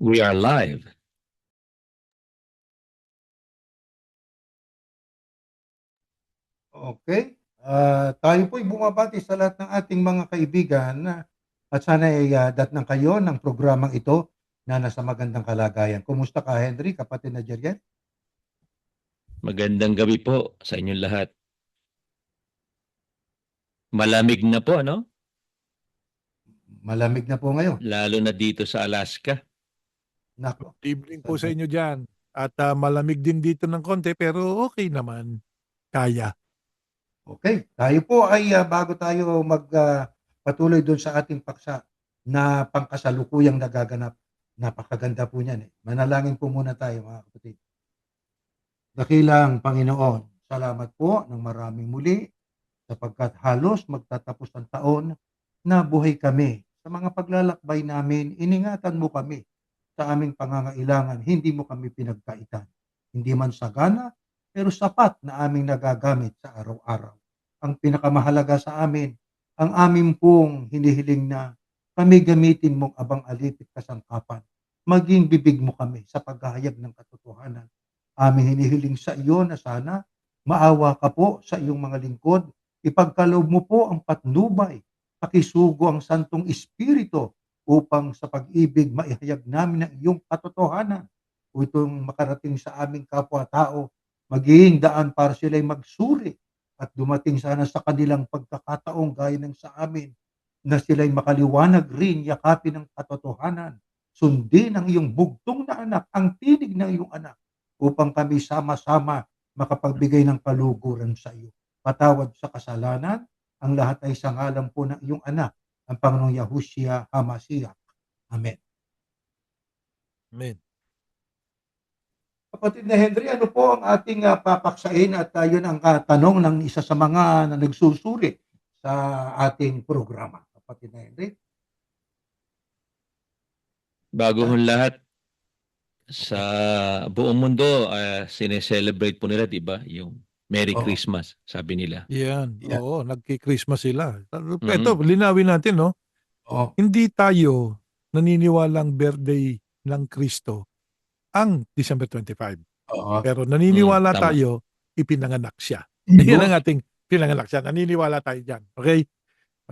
We are live. Okay. Tayo po'y bumabati sa lahat ng ating mga kaibigan at sana ay datnan kayo ng programang ito na nasa magandang kalagayan. Kumusta ka, Henry, kapatid na Jerian? Magandang gabi po sa inyong lahat. Malamig na po, no? Malamig na po ngayon. Lalo na dito sa Alaska. Nako. Good evening po sa inyo dyan. At malamig din dito ng konti pero okay naman. Kaya. Okay. Tayo po ay bago tayo patuloy doon sa ating paksa na pangkasalukuyang nagaganap. Napakaganda po niyan. Manalangin po muna tayo, mga kapatid. Dakilang Panginoon, salamat po ng maraming muli sapagkat halos magtatapos ang taon na buhay kami. Sa mga paglalakbay namin, iningatan mo kami sa aming pangangailangan, hindi mo kami pinagkaitan. Hindi man sagana, pero sapat na aming nagagamit sa araw-araw. Ang pinakamahalaga sa amin, ang aming pong hinihiling na kami gamitin mong abang alipit kasangkapan. Maging bibig mo kami sa paghahayag ng katotohanan. Aming hinihiling sa iyo na sana maawa ka po sa iyong mga lingkod. Ipagkaloob mo po ang patnubay, pakisugo ang Santong Espiritu upang sa pag-ibig maihayag namin ang iyong katotohanan. O itong makarating sa aming kapwa-tao, maging daan para sila'y magsuri at dumating sana sa kanilang pagkakataong gaya ng sa amin na sila'y makaliwanag rin yakapin ng katotohanan. Sundin ang iyong bugtong na anak, ang tinig ng iyong anak upang kami sama-sama makapagbigay ng kaluguran sa iyo. Patawad sa kasalanan, ang lahat ay sa ngalan po ng iyong anak, ang Panginoong Yahushua HaMashiach. Amen. Amen. Kapatid na Henry, ano po ang ating papaksain at yun ang tanong ng isa sa mga na nagsusuri sa ating programa. Kapatid na Henry. Bago hong lahat, sa buong mundo, sineselebrate po nila, di ba? Yung Merry Oo. Christmas, sabi nila. Yan. Yeah. Oo, nagki-Christmas sila. Ito, linawin natin, no? Oo. Hindi tayo naniniwalang birthday ng Kristo ang December 25. Oo. Pero naniniwala Tama. tayo, ipinanganak siya. Ibo. Yan ang ating pinanganak siya. Naniniwala tayo dyan. Okay?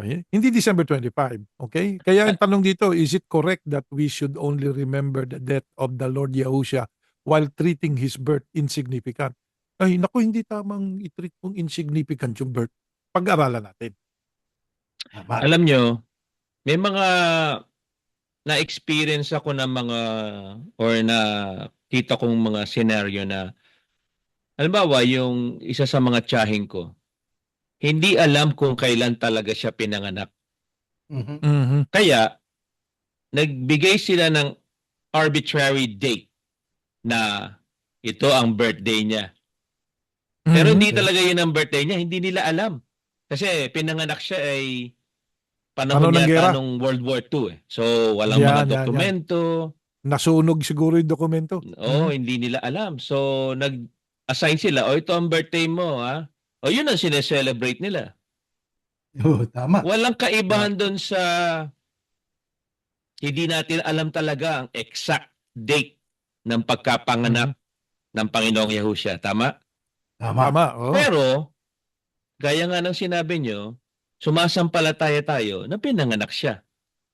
Okay? Hindi December 25. Okay? Kaya ang tanong dito, is it correct that we should only remember the death of the Lord Yahushua while treating His birth insignificant? Ay, naku, hindi tamang i-treat mong insignificant yung birth. Pag-aralan natin. Tama. Alam nyo, may mga na-experience ako ng mga or na kita kong mga scenario na halimbawa yung isa sa mga tiyahing ko, hindi alam kung kailan talaga siya pinanganak. Mhm. Mhm. Kaya, nagbigay sila ng arbitrary date na ito ang birthday niya. Pero hindi Mhm. talaga yun ang birthday niya. Hindi nila alam. Kasi pinanganak siya ay panahon Ano ng yata gera? nung World War II. So, walang mga Yan, yan, yan. dokumento. Nasunog siguro yung dokumento. Oo, hindi nila alam. So, nag-assign sila, o ito ang birthday mo, ha? O yun ang sineselebrate nila. Oo, tama. Walang kaibahan doon sa hindi natin alam talaga ang exact date ng pagkapanganak ng Panginoong Yahushua. Tama? Tama. Tama, oo. Pero, gaya nga ng sinabi nyo, sumasampalataya tayo na pinanganak siya.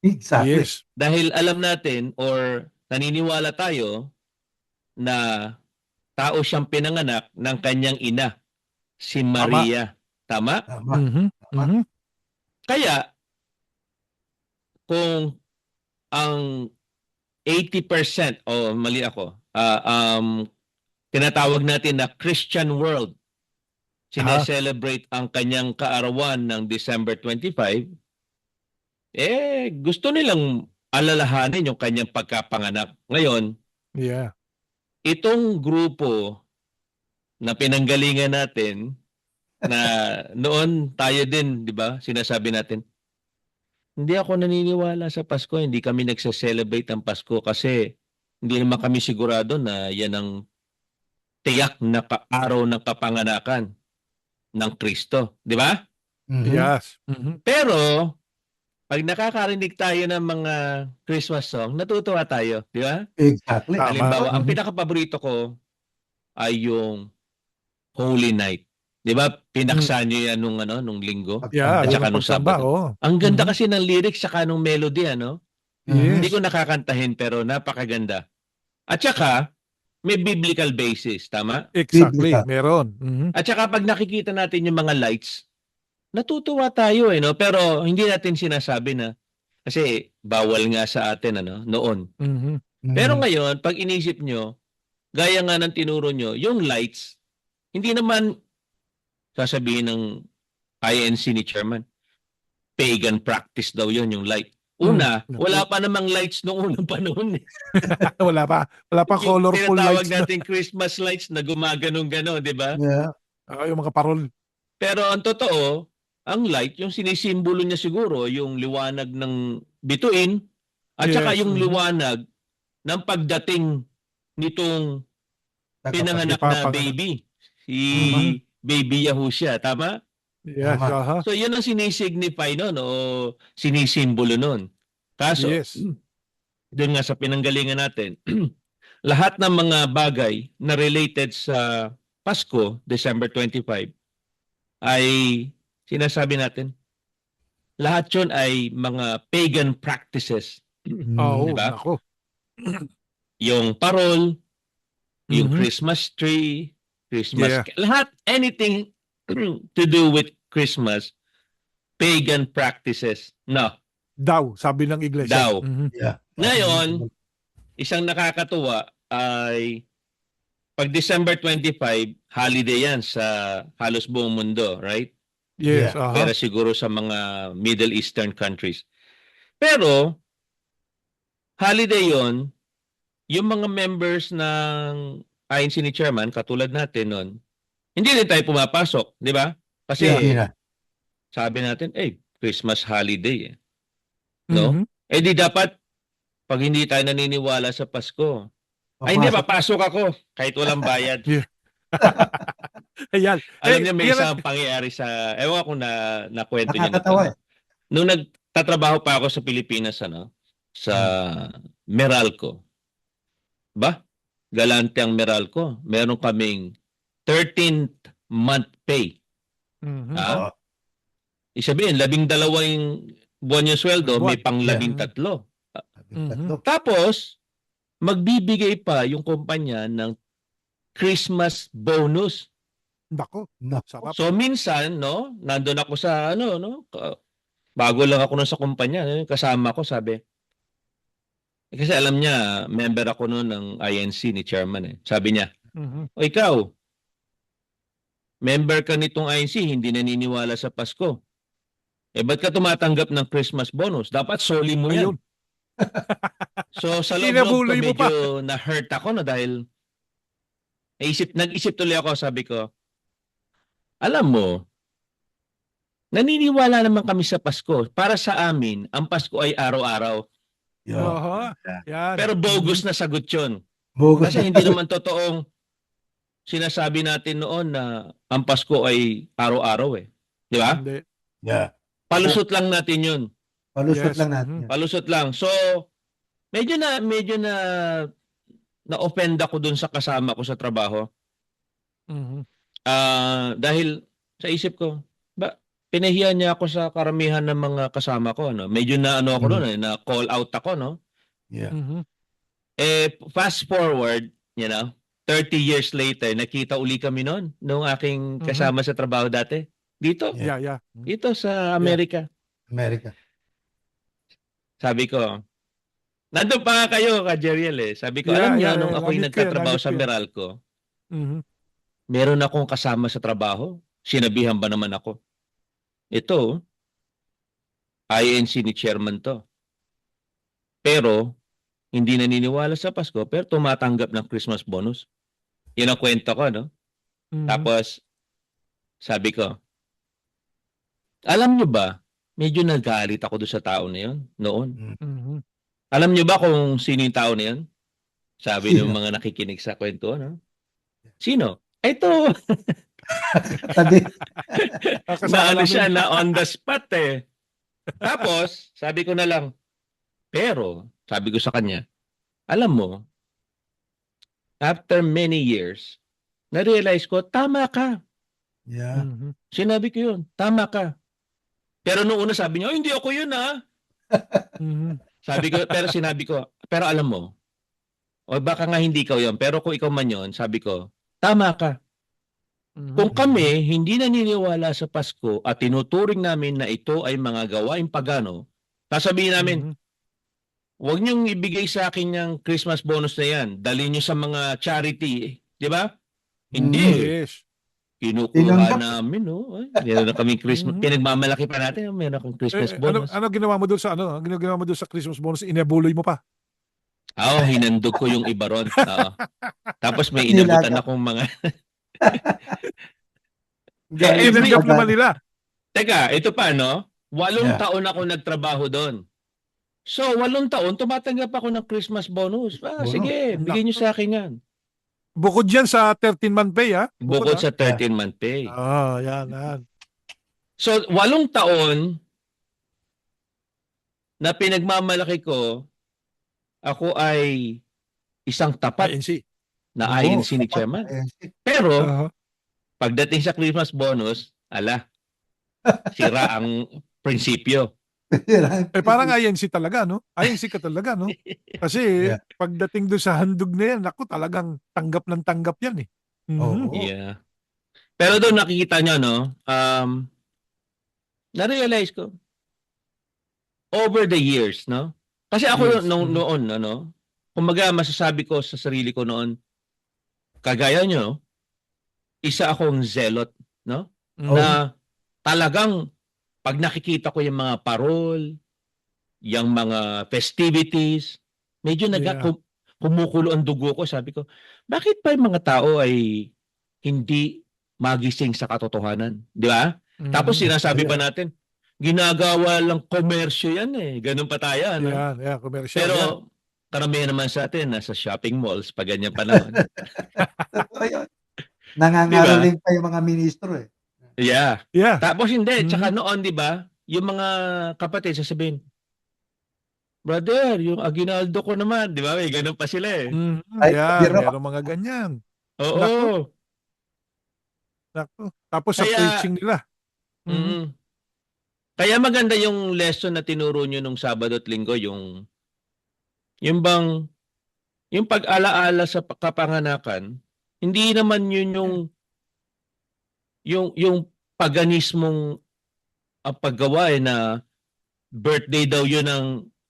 Exactly. Yes. Dahil alam natin or naniniwala tayo na tao siyang pinanganak ng kanyang ina, si Maria. Tama? Tama. Mhm. Tama. Mhm. Kaya, kung ang 80% o mali ako, tinatawag natin na Christian world, sineselebrate ang kanyang kaarawan ng December 25, gusto nilang alalahanin yung kanyang pagkapanganak. Ngayon, Yeah. itong grupo na pinanggalingan natin na noon tayo din, di ba, sinasabi natin, hindi ako naniniwala sa Pasko, hindi kami nagse-celebrate ang Pasko kasi hindi naman kami sigurado na yan ang tiyak na araw ng kapanganakan ng Kristo. Di ba? Mhm. Yes. Mhm. Pero, pag nakakarinig tayo ng mga Christmas song, natutuwa tayo, di ba? Exactly. Tama. Halimbawa, ang Mhm. pinakapaborito ko ay yung Holy Night. Di ba? Pinaksa nyo yan nung linggo Yeah, at Pagsamba. yun saka ang nung pagsamba, Sabado. oo. Ang ganda Mhm. kasi ng lyrics saka nung melody, ano? Mhm. Hindi Yes. ko nakakantahin pero napakaganda. At saka, may biblical basis, tama? Exactly, Biblical. meron. Mhm. At saka pag nakikita natin yung mga lights, natutuwa tayo no? Pero hindi natin sinasabi na kasi bawal nga sa atin ano noon. Mhm. Pero Mhm. ngayon, pag inisip nyo, gaya nga ng tinuro nyo, yung lights, hindi naman sasabihin ng INC ni Chairman, pagan practice daw yon yung light. Una, wala pa namang lights noong unang panahon. Wala pa. Wala pa Yung colorful tinatawag lights na. natin Christmas lights na gumaganong-gano, di ba? Yeah. Yung mga parol. Pero ang totoo, ang light, yung sinisimbolo niya siguro, yung liwanag ng bituin, at saka Yes. yung Mhm. liwanag ng pagdating nitong pinanganak na Ipapanganak. baby. Si Mhm. Baby Yahushua, tama? Yes. Tama. Aha. So yun ang sinisignify nun o sinisimbolo nun. Kaso, Yes. doon nga sa pinanggalingan natin, lahat ng mga bagay na related sa Pasko, December 25, ay sinasabi natin, lahat yun ay mga pagan practices. Oo, Di ba? nako. Yung parol, yung Mhm. Christmas tree, Christmas, Yeah. lahat, anything to do with Christmas, pagan practices. No, Daw, sabi ng iglesia. daw. Mhm. Yeah. Ngayon, isang nakakatuwa ay pag December 25, holiday yan sa halos buong mundo, right? Yes. Yeah. Aha. Pero siguro sa mga Middle Eastern countries. Pero, holiday yon, yung mga members ng INC ni Chairman, katulad natin nun, hindi din tayo pumapasok, di ba? Kasi Hindi na. sabi natin, Christmas holiday eh. No? Mhm. Di dapat, pag hindi tayo naniniwala sa Pasko, hindi, Papasok. papasok ako kahit walang bayad. Yeah. Ayan. Alam niyo, may yan isang pangyayari sa, ewan ko na nakwento niyo na to. Nakakatawa No? Nung nagtatrabaho pa ako sa Pilipinas, sa Meralco. Ba? Galante ang Meralco. Meron kaming 13th month pay. Mhm. Ha? Oo. Isabihin, 12 buwan yung sweldo, may Buwan. pang Yeah. 13. Tatlo. Tapos, magbibigay pa yung kumpanya ng Christmas bonus. Nako. No. Sarap. So minsan, nandun ako sa bago lang ako nun sa kumpanya, kasama ko, sabi. Kasi alam niya, member ako noon ng INC ni chairman eh. Sabi niya, Mhm. "O ikaw, member ka nitong INC, hindi naniniwala sa Pasko. Ba't ka tumatanggap ng Christmas bonus? Dapat soli mo yan." Ayun. So sa loob-loob ko, Inabuloy mo pa. medyo na-hurt ako dahil nag-isip tuloy ako, sabi ko, alam mo, naniniwala naman kami sa Pasko. Para sa amin, ang Pasko ay araw-araw. Yeah. Aha. Yan. Pero bogus na sagot yun. Bogus Kasi na. hindi naman totoong sinasabi natin noon na ang Pasko ay araw-araw eh. Di ba? Hindi. Yeah. Palusot lang natin yun. Palusot Yes. lang natin. Mhm. yan. Palusot lang. So, medyo na na-offend ako dun sa kasama ko sa trabaho. Mhm. Dahil sa isip ko, pinahiya niya ako sa karamihan ng mga kasama ko. Medyo na ako noon na call out ako. Yeah. Mhm. Fast forward, 30 years later, nakita uli kami noon nung aking kasama sa trabaho dati. Dito. Yeah, yeah. Dito sa Amerika. America. Sabi ko, nandun pa nga kayo, Ka Jeriel eh. Sabi ko, alam niyo, nung ako'y Nandito yan, nagtatrabaho nandito sa yan. Meralco, Mhm. meron akong kasama sa trabaho. Sinabihan ba naman ako? Ito, INC ni chairman to. Pero, hindi naniniwala sa Pasko, pero tumatanggap ng Christmas bonus. Yun ang kwento ko, no? Mhm. Tapos, sabi ko, alam nyo ba, medyo nagalit ako doon sa tao na yun, noon. Mhm. Alam nyo ba kung sino yung tao na yun? Sabi ng Sino? mga nakikinig sa kwento, no? Sino? Ito, Tabi. Kasama na namin. siya, na on the spot eh. Tapos, sabi ko na lang, pero, sabi ko sa kanya, alam mo, after many years, na-realize ko, tama ka. Yeah. Mhm. Sinabi ko yun, tama ka. Pero nung una sabi niya, "Oh, hindi ako yun ah." Mhm. Sabi ko, pero sinabi ko, pero alam mo, o baka nga hindi ikaw yun, pero kung ikaw man yun, sabi ko, tama ka. Kung Mhm. kami hindi naniniwala sa Pasko at tinuturing namin na ito ay mga gawaing pagano, sasabihin namin, Mhm. huwag niyong ibigay sa akin yung Christmas bonus na yan. Dalhin niyo sa mga charity. Di ba? Hindi. Yes. Kinukuha Tinanggap. namin, no? Ay, meron na kaming Christmas. Mhm. Pinagmamalaki pa natin, meron akong Christmas Ano bonus. ano ginawa mo doon sa ano? Ano ginawa mo doon sa Christmas bonus? Inebuloy mo pa. Oo, hinandog ko yung iba ron. Oo. Tapos may inabutan Nilaga. akong mga... Galing sa every... Tinanggap naman pagano. nila. Teka, ito pa, no? 8 Yeah. taon ako nagtrabaho doon. So, 8 taon, tumatanggap ako ng Christmas bonus. Bonus. Sige, bigyan niyo Nako. sa akin yan. Bukod diyan sa 13-month pay, ha? Bukod, Bukod ha? sa 13-month pay. Yan, yan. So, 8 taon na pinagmamalaki ko, ako ay isang tapat INC. na Oo, INC ni dapat Chairman. INC. Pero, Aha. pagdating sa Christmas bonus, sira ang prinsipyo. Parang INC talaga, no? INC ka talaga, no? Kasi Yeah. pagdating doon sa handog na yan, naku, talagang tanggap ng tanggap yan, eh. Mhm. Oo. Yeah. Pero doon nakikita nyo, no? Na-realize ko, over the years, no? Kasi ako Yes. noon, ano, kumbaga masasabi ko sa sarili ko noon, kagaya nyo, isa akong zealot, no? Mhm. Na talagang pag nakikita ko yung mga parol, yung mga festivities, medyo Yeah. kumukulo ang dugo ko. Sabi ko, bakit pa yung mga tao ay hindi magising sa katotohanan? Di ba? Tapos Mhm. sinasabi pa Yeah. natin, ginagawa lang komersyo yan eh. Ganun pa tayo. Ano? Yan, commercial Pero yan. karamihan naman sa atin, nasa shopping malls, pag ganyan panahon. Totoo yun. Di ba? Nangangaraling pa yung mga ministro eh. Yeah. Yeah. Tapos hindi, tsaka Mhm. noon, di ba, yung mga kapatid sasabihin, brother, yung aginaldo ko naman, di ba? May ganun pa sila eh. Mhm. Kahit Yan, pabira pa. merong mga ganyan. Naku, Oo. naku. Tapos sa Kaya, preaching nila. Mhm. mm, kaya maganda yung lesson na tinuro nyo nung Sabado at Linggo, yung bang, yung pag-alaala sa kapanganakan, hindi naman yun yung paganismong paggawa eh, na birthday daw yun ng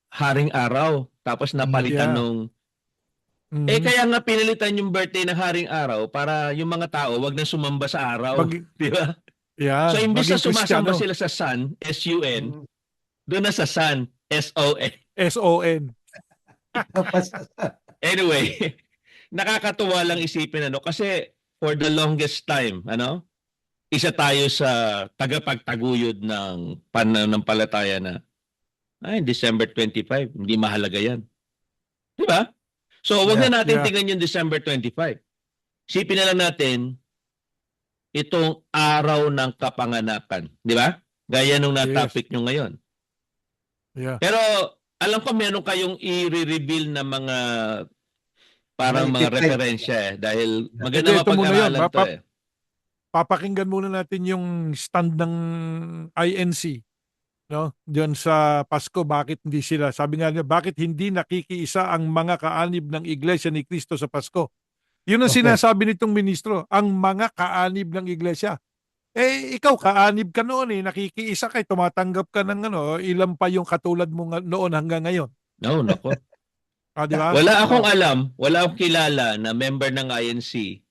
haring araw, tapos napalitan Yeah. nung Mhm. kaya nga pinalitan yung birthday ng haring araw para yung mga tao wag nang sumamba sa araw, Mag- di ba? Yan, So imbis na maging sumasamba Kristiyano. sila sa sun, S-U-N, Mm. doon na sa sun, S-O-N. SON. Tapos, Anyway, nakakatuwa lang isipin ano kasi for the longest time, ano? Isa tayo sa tagapagtaguyod ng pananampalataya na December 25, hindi mahalaga 'yan. Di ba? So wag Yeah, na natin yeah. tingnan yung December 25. Isipin na lang natin itong araw ng kapanganakan, di ba? Gaya nung Yes. na-topic nyo ngayon. Yeah. Pero alam ko meron kayong i-reveal na mga parang mga May referensya eh. Dahil maganda Ito muna yun. mapag-aralan to eh. Papakinggan muna natin yung stand ng INC, no? Diyan sa Pasko, bakit hindi sila? Sabi nga niya, bakit hindi nakikiisa ang mga kaanib ng Iglesia ni Cristo sa Pasko? Yun ang Okay. sinasabi nitong ministro, ang mga kaanib ng Iglesia. Ikaw kaanib ka noon nakikiisa ka, tumatanggap ka ng ilan pa yung katulad mo noon hanggang ngayon. No, nako. Di ba? Wala akong alam, wala akong kilala na member ng INC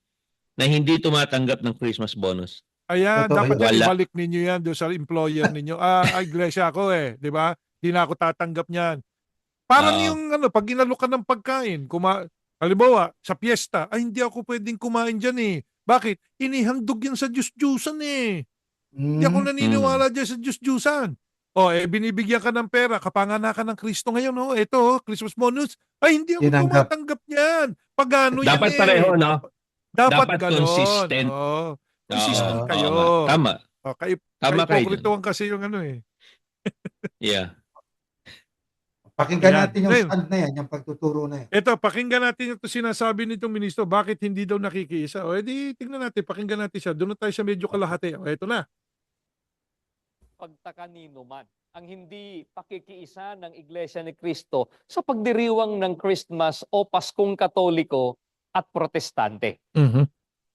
na hindi tumatanggap ng Christmas bonus. Ayan, Totoo dapat yun. yan, Wala. ibalik ninyo yan doon sa employer ninyo. Iglesia ako di ba? Di na ako tatanggap niyan. Parang Oo. yung pag inalok ka ng pagkain, halimbawa, sa piyesta, hindi ako pwedeng kumain dyan Bakit? Inihandog yan sa Diyos-Diyusan Hindi ako Mm. naniniwala dyan sa Diyos-Diyusan. Binibigyan ka ng pera, kapanganakan ng Kristo ngayon, ito, Christmas bonus. Hindi ako Tinanggap. tumatanggap yan. Pagano yan Dapat pareho, no? Dapat Dapat ganon. consistent. Consistent Oo, kayo. oo nga. Tama. Tama kayo dyan. Kaipokrituhan kasi yung Yeah. Pakinggan Ayan. natin yung Ngayon, stand na yan, yung pagtuturo na yan. ito, pakinggan natin ito sinasabi nitong ministro, bakit hindi daw nakikiisa? O edi, tingnan natin, pakinggan natin siya. Doon na tayo sa medyo kalahati. O, ito na. Pagtakanino man ang hindi pakikiisa ng Iglesia ni Cristo sa pagdiriwang ng Christmas o Paskong Katoliko at Protestante.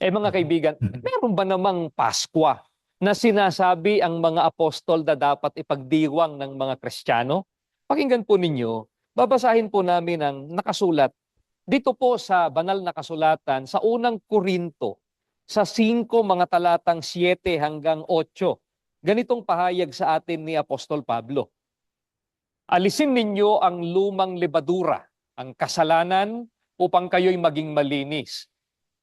Mga kaibigan, meron ba namang Paskwa na sinasabi ang mga apostol na dapat ipagdiwang ng mga Kristiyano? Pakinggan po ninyo, babasahin po namin ang nakasulat dito po sa banal na kasulatan sa unang Korinto, sa 5 mga talatang 7 hanggang 8. Ganitong pahayag sa atin ni Apostol Pablo. Alisin ninyo ang lumang lebadura, ang kasalanan, upang kayo'y maging malinis.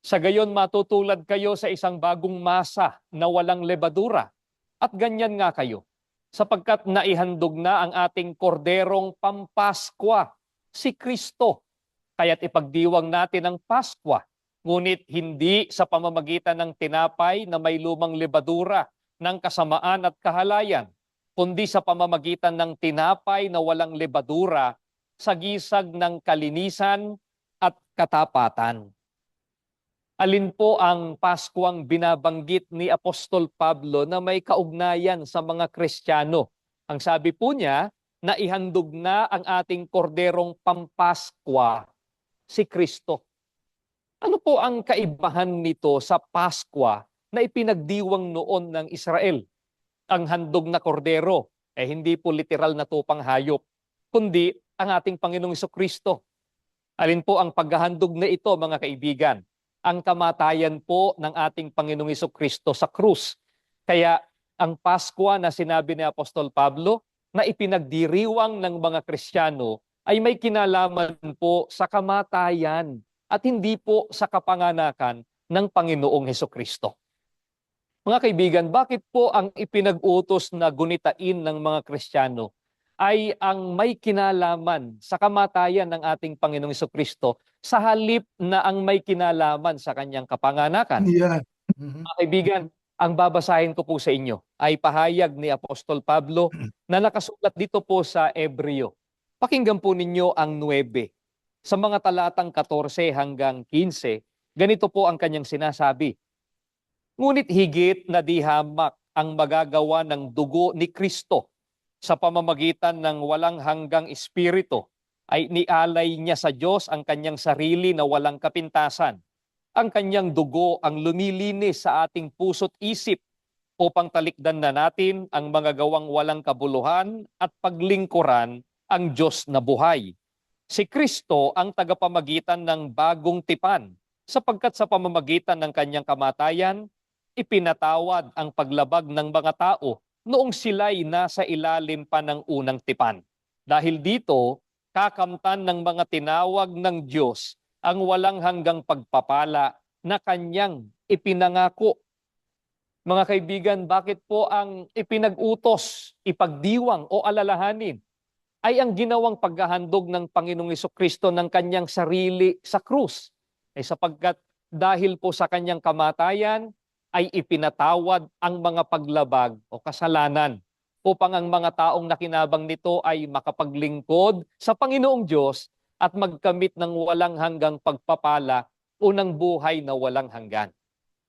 Sa gayon matutulad kayo sa isang bagong masa na walang lebadura. At ganyan nga kayo, sapagkat naihandog na ang ating korderong pampaskwa, si Kristo. Kaya't ipagdiwang natin ang Paskwa, ngunit hindi sa pamamagitan ng tinapay na may lumang lebadura, ng kasamaan at kahalayan, kundi sa pamamagitan ng tinapay na walang lebadura, sa gisag ng kalinisan at katapatan. Alin po ang Paskwang binabanggit ni Apostol Pablo na may kaugnayan sa mga Kristiyano? Ang sabi po niya, na ihandog na ang ating korderong pampaskwa, si Kristo. Ano po ang kaibahan nito sa Paskwa na ipinagdiwang noon ng Israel? Ang handog na kordero, hindi po literal na tupang hayop, kundi ang ating Panginoong Jesucristo. Alin po ang paghahandog na ito, mga kaibigan? Ang kamatayan po ng ating Panginoong Jesucristo sa krus. Kaya ang Paskwa na sinabi ni Apostol Pablo na ipinagdiriwang ng mga Kristiyano ay may kinalaman po sa kamatayan at hindi po sa kapanganakan ng Panginoong Jesucristo. Mga kaibigan, bakit po ang ipinag-utos na gunitain ng mga Kristiyano ay ang may kinalaman sa kamatayan ng ating Panginoong Jesucristo sa halip na ang may kinalaman sa kanyang kapanganakan? Yan. Mga kaibigan, ang babasahin ko po sa inyo ay pahayag ni Apostol Pablo na nakasulat dito po sa Ebreo. Pakinggan po ninyo ang 9. Sa mga talatang 14 hanggang 15, ganito po ang kanyang sinasabi. Ngunit higit na di hamak ang magagawa ng dugo ni Kristo sa pamamagitan ng walang hanggang espiritu, ay nialay niya sa Diyos ang kanyang sarili na walang kapintasan. Ang kanyang dugo ang lumilinis sa ating puso't isip upang talikdan na natin ang mga gawang walang kabuluhan at paglingkuran ang Diyos na buhay. Si Kristo ang tagapamagitan ng bagong tipan, sapagkat sa pamamagitan ng kanyang kamatayan, ipinatawad ang paglabag ng mga tao noong sila'y nasa ilalim pa ng unang tipan. Dahil dito, kakamtan ng mga tinawag ng Diyos ang walang hanggang pagpapala na kanyang ipinangako. Mga kaibigan, bakit po ang ipinag-utos, ipagdiwang o alalahanin ay ang ginawang paghahandog ng Panginoong Jesucristo ng kanyang sarili sa krus? Sapagkat dahil po sa kanyang kamatayan, ay ipinatawad ang mga paglabag o kasalanan upang ang mga taong nakinabang nito ay makapaglingkod sa Panginoong Diyos at magkamit ng walang hanggang pagpapala o ng buhay na walang hanggan.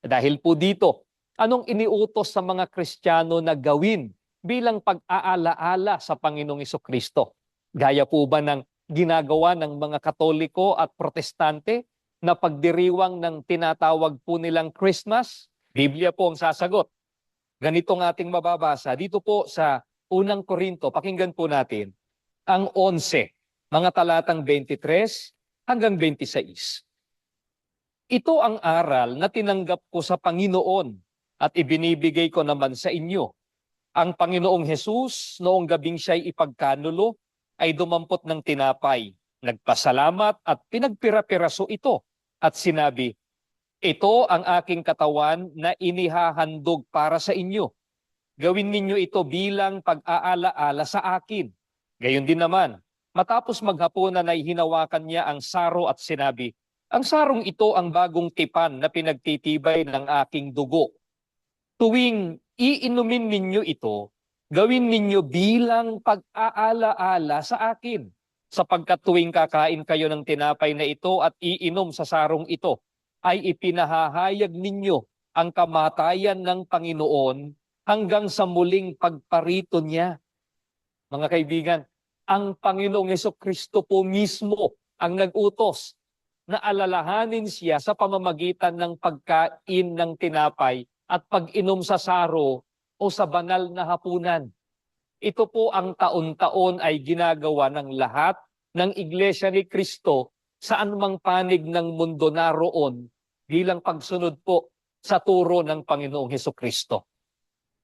Dahil po dito, anong iniutos sa mga Kristiyano na gawin bilang pag-aalaala sa Panginoong Jesucristo? Gaya po ba ng ginagawa ng mga Katoliko at Protestante na pagdiriwang ng tinatawag po nilang Christmas? Biblia po ang sasagot. Ganito ng ating mababasa dito po sa unang Korinto. Pakinggan po natin ang 11, mga talatang 23 hanggang 26. Ito ang aral na tinanggap ko sa Panginoon at ibinibigay ko naman sa inyo. Ang Panginoong Hesus, noong gabing siya'y ipagkanulo, ay dumampot ng tinapay, nagpasalamat at pinagpira-piraso ito at sinabi, ito ang aking katawan na inihahandog para sa inyo. Gawin ninyo ito bilang pag-aalaala sa akin. Gayon din naman, matapos maghapunan ay hinawakan niya ang saro at sinabi, ang sarong ito ang bagong tipan na pinagtitibay ng aking dugo. Tuwing iinumin ninyo ito, gawin ninyo bilang pag-aalaala sa akin. Sapagkat tuwing kakain kayo ng tinapay na ito at iinom sa sarong ito, ay ipinahahayag ninyo ang kamatayan ng Panginoon hanggang sa muling pagparito niya. Mga kaibigan, ang Panginoong Hesukristo po mismo ang nag-utos na alalahanin siya sa pamamagitan ng pagkain ng tinapay at pag-inom sa saro o sa banal na hapunan. Ito po ang taon-taon ay ginagawa ng lahat ng Iglesia ni Cristo saan mang panig ng mundo naroon bilang pagsunod po sa turo ng Panginoong Hesukristo.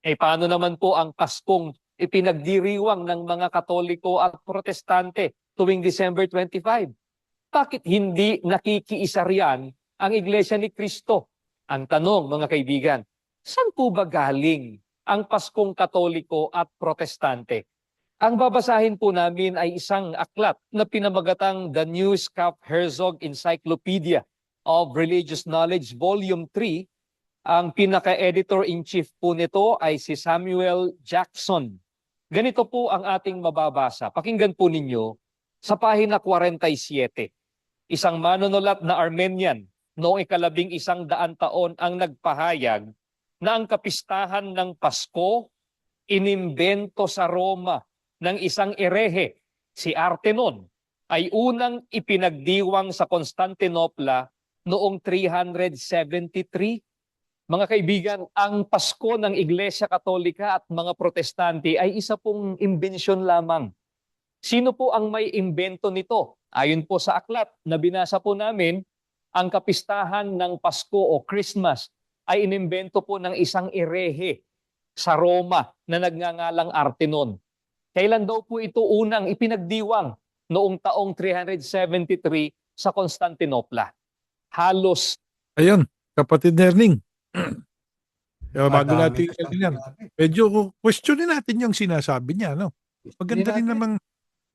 Paano naman po ang Paskong ipinagdiriwang ng mga Katoliko at Protestante tuwing December 25? Bakit hindi nakikiisa riyan ang Iglesia ni Cristo? Ang tanong, mga kaibigan, saan po ba galing ang Paskong Katoliko at Protestante? Ang babasahin po namin ay isang aklat na pinamagatang The New Scap Herzog Encyclopedia of Religious Knowledge, Volume 3. Ang pinaka-editor-in-chief po nito ay si Samuel Jackson. Ganito po ang ating mababasa. Pakinggan po ninyo sa pahina 47. Isang manunulat na Armenian noong 1100 taon ang nagpahayag na ang kapistahan ng Pasko inimbento sa Roma ng isang erehe, si Artenon, ay unang ipinagdiwang sa Constantinopla noong 373. Mga kaibigan, ang Pasko ng Iglesia Katolika at mga Protestante ay isa pong imbensyon lamang. Sino po ang may imbento nito? Ayon po sa aklat na binasa po namin, ang kapistahan ng Pasko o Christmas ay inimbento po ng isang erehe sa Roma na nagngangalang Artenon. Kailan daw po ito unang ipinagdiwang? Noong taong 373 sa Constantinopla. Halos Ayun, kapatid Nerning. Kaya bago Madami natin ka yan, sinabi. medyo questionin natin yung sinasabi niya, no? Maganda rin Hindi natin. namang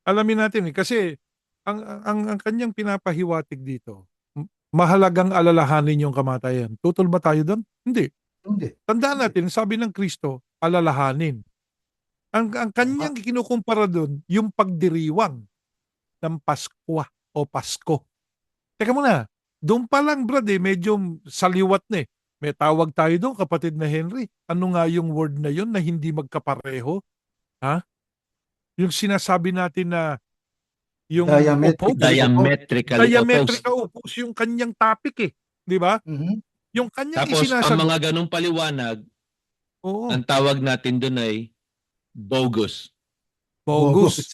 alamin natin kasi ang kanyang pinapahiwatig dito, mahalagang alalahanin yung kamatayan. Tutol ba tayo doon? Hindi. Hindi. Tandaan natin, sabi ng Kristo, alalahanin. Ang kanyang kinukumpara doon, yung pagdiriwang ng Paskwa o Pasko. Teka muna, doon pa lang brad medyo saliwat na eh. May tawag tayo doon, kapatid na Henry. Ano nga yung word na yun na hindi magkapareho? Ha? Yung sinasabi natin na yung Diametrically opposed. diametrical opposed yung kanyang topic eh. Di ba? Mhm. Yung kanyang Tapos, ang isinasagot. mga ganong paliwanag, Oo, ang tawag natin doon ay bogus. bogus.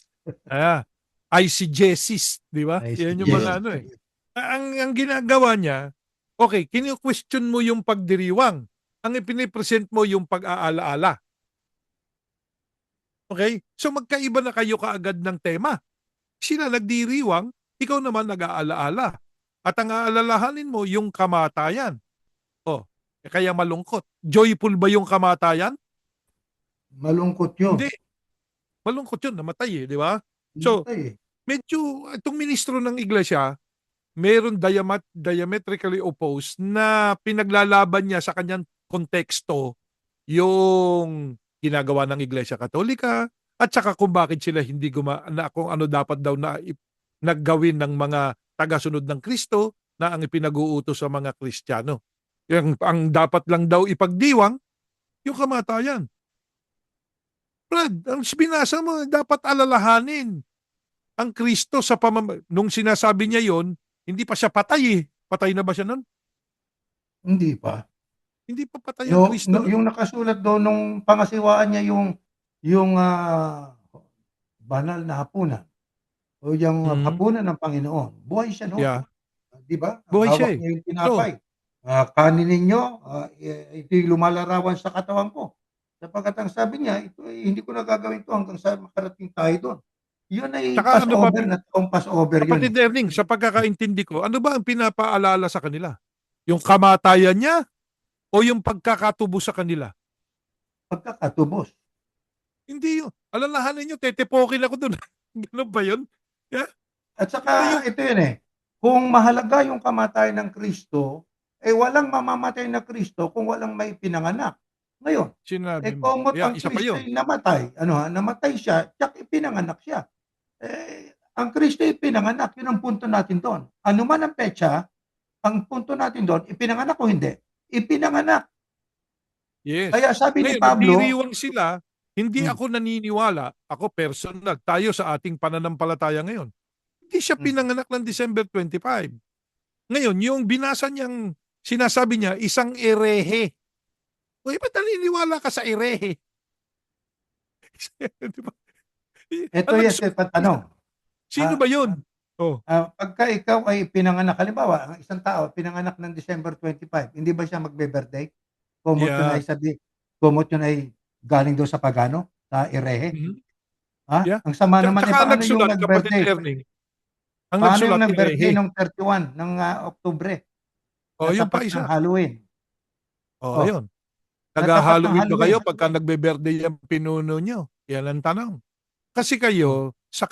Eisegesis, di ba? Yan yung Yes. mga ano eh. Ang ginagawa niya, okay, kinu-question mo yung pagdiriwang. Ang ipinipresent mo yung pag-aalaala. Okay? So magkaiba na kayo kaagad ng tema. Sila nagdiriwang, ikaw naman nag-aalaala. At ang aalalahanin mo yung kamatayan. Kaya malungkot. Joyful ba yung kamatayan? Malungkot yun. Hindi. Malungkot yun, namatay di ba? So, Namatay eh. medyo itong ministro ng iglesia, meron diametrically opposed na pinaglalaban niya sa kanyang konteksto yung ginagawa ng Iglesia Katolika at saka kung bakit sila hindi kung ano dapat daw na naggawin ng mga tagasunod ng Kristo na ang ipinag-uutos sa mga Kristiyano. Ang dapat lang daw ipagdiwang yung kamatayan. Brad, ang binasa mo, dapat alalahanin ang Kristo sa nung sinasabi niya yon, hindi pa siya patay eh. Patay na ba siya nun? Hindi pa. Hindi pa patay ang Kristo nun. Yung nakasulat doon nung pangasiwaan niya yung banal na hapunan o yung hapunan ng Panginoon. Buhay siya noon. Yeah. Di ba? Buhay siya Hawak eh. niya yung tinapay. Kanin ninyo, ito'y lumalarawan sa katawan ko. Sapagkat ang sabi niya, ito hindi ko na gagawin ito hanggang sa makarating tayo doon. Yun ay Saka Passover na taong Passover yun. Kapatid Erling, sa pagkakaintindi ko, ano ba ang pinapaalala sa kanila? Yung kamatayan niya o yung pagkakatubo sa kanila? Pagkakatubos. Hindi yun. Alalahanin nyo, tetepokin ako dun. Ganun ba yun? At saka ito yun eh. Kung mahalaga yung kamatayan ng Kristo, walang mamamatay na Kristo kung walang may pinanganak. Ngayon, Sinabi mo. komot Yeah, ang isa pa Kristo yun. namatay. Namatay siya, tsak ipinanganak siya. Ang Kristo ipinanganak, yun ang punto natin doon. Ano man ang petsa, ang punto natin doon, ipinanganak o hindi? Ipinanganak. Yes. Kaya sabi ni Ngayon, Pablo, nagdiriwang sila, hindi Hmm. ako naniniwala, ako personal, tayo sa ating pananampalataya ngayon. Hindi siya Hmm. pinanganak ng December 25. Ngayon, yung binasa niyang, sinasabi niya, isang erehe. O, ba't naniniwala ka sa erehe? Di ba? ito Ang yan, nagsulat, tanong. sino ba yun? Oh, Pagka ikaw ay pinanganak, halimbawa, ang isang tao pinanganak ng December 25, hindi ba siya magbe-birthday? yeah. Kumot yun ay galing daw sa pagano, sa erehe. Mhm. Ha? Yeah. Ang sama naman, Tsaka ang paano yung nagsulat, kapatid nag-birthday? Erning, ang Paano yung nagsulat, nag-birthday erehe. nung 31 ng Oktubre? O, yun pa Natapat ng isa. Halloween. O, Oh, ayun. natapat ng Nag-Halloween ba Halloween. kayo pagka nagbe-birthday ang pinuno nyo? Yan ang tanong. Kasi kayo, sa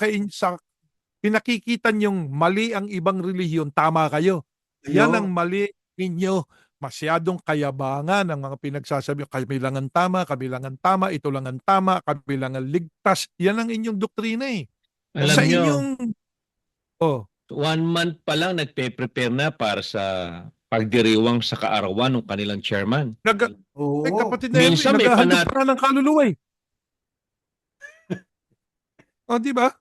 pinakikita nyong mali ang ibang relihiyon, tama kayo. Yan ang mali ninyo. Masyadong kayabangan ang mga pinagsasabi. Kabilangan tama, ito lang ang tama, kabilangan ligtas. Yan ang inyong doktrina eh. Alam Sa nyo, inyong, oh, 1 month pa lang nagpe-prepare na para sa pagdiriwang sa kaarawan ng kanilang chairman. Oo. kapatid na Henry, Minsan may naghahandog panat- pa ng kaluluwa eh. O, di ba?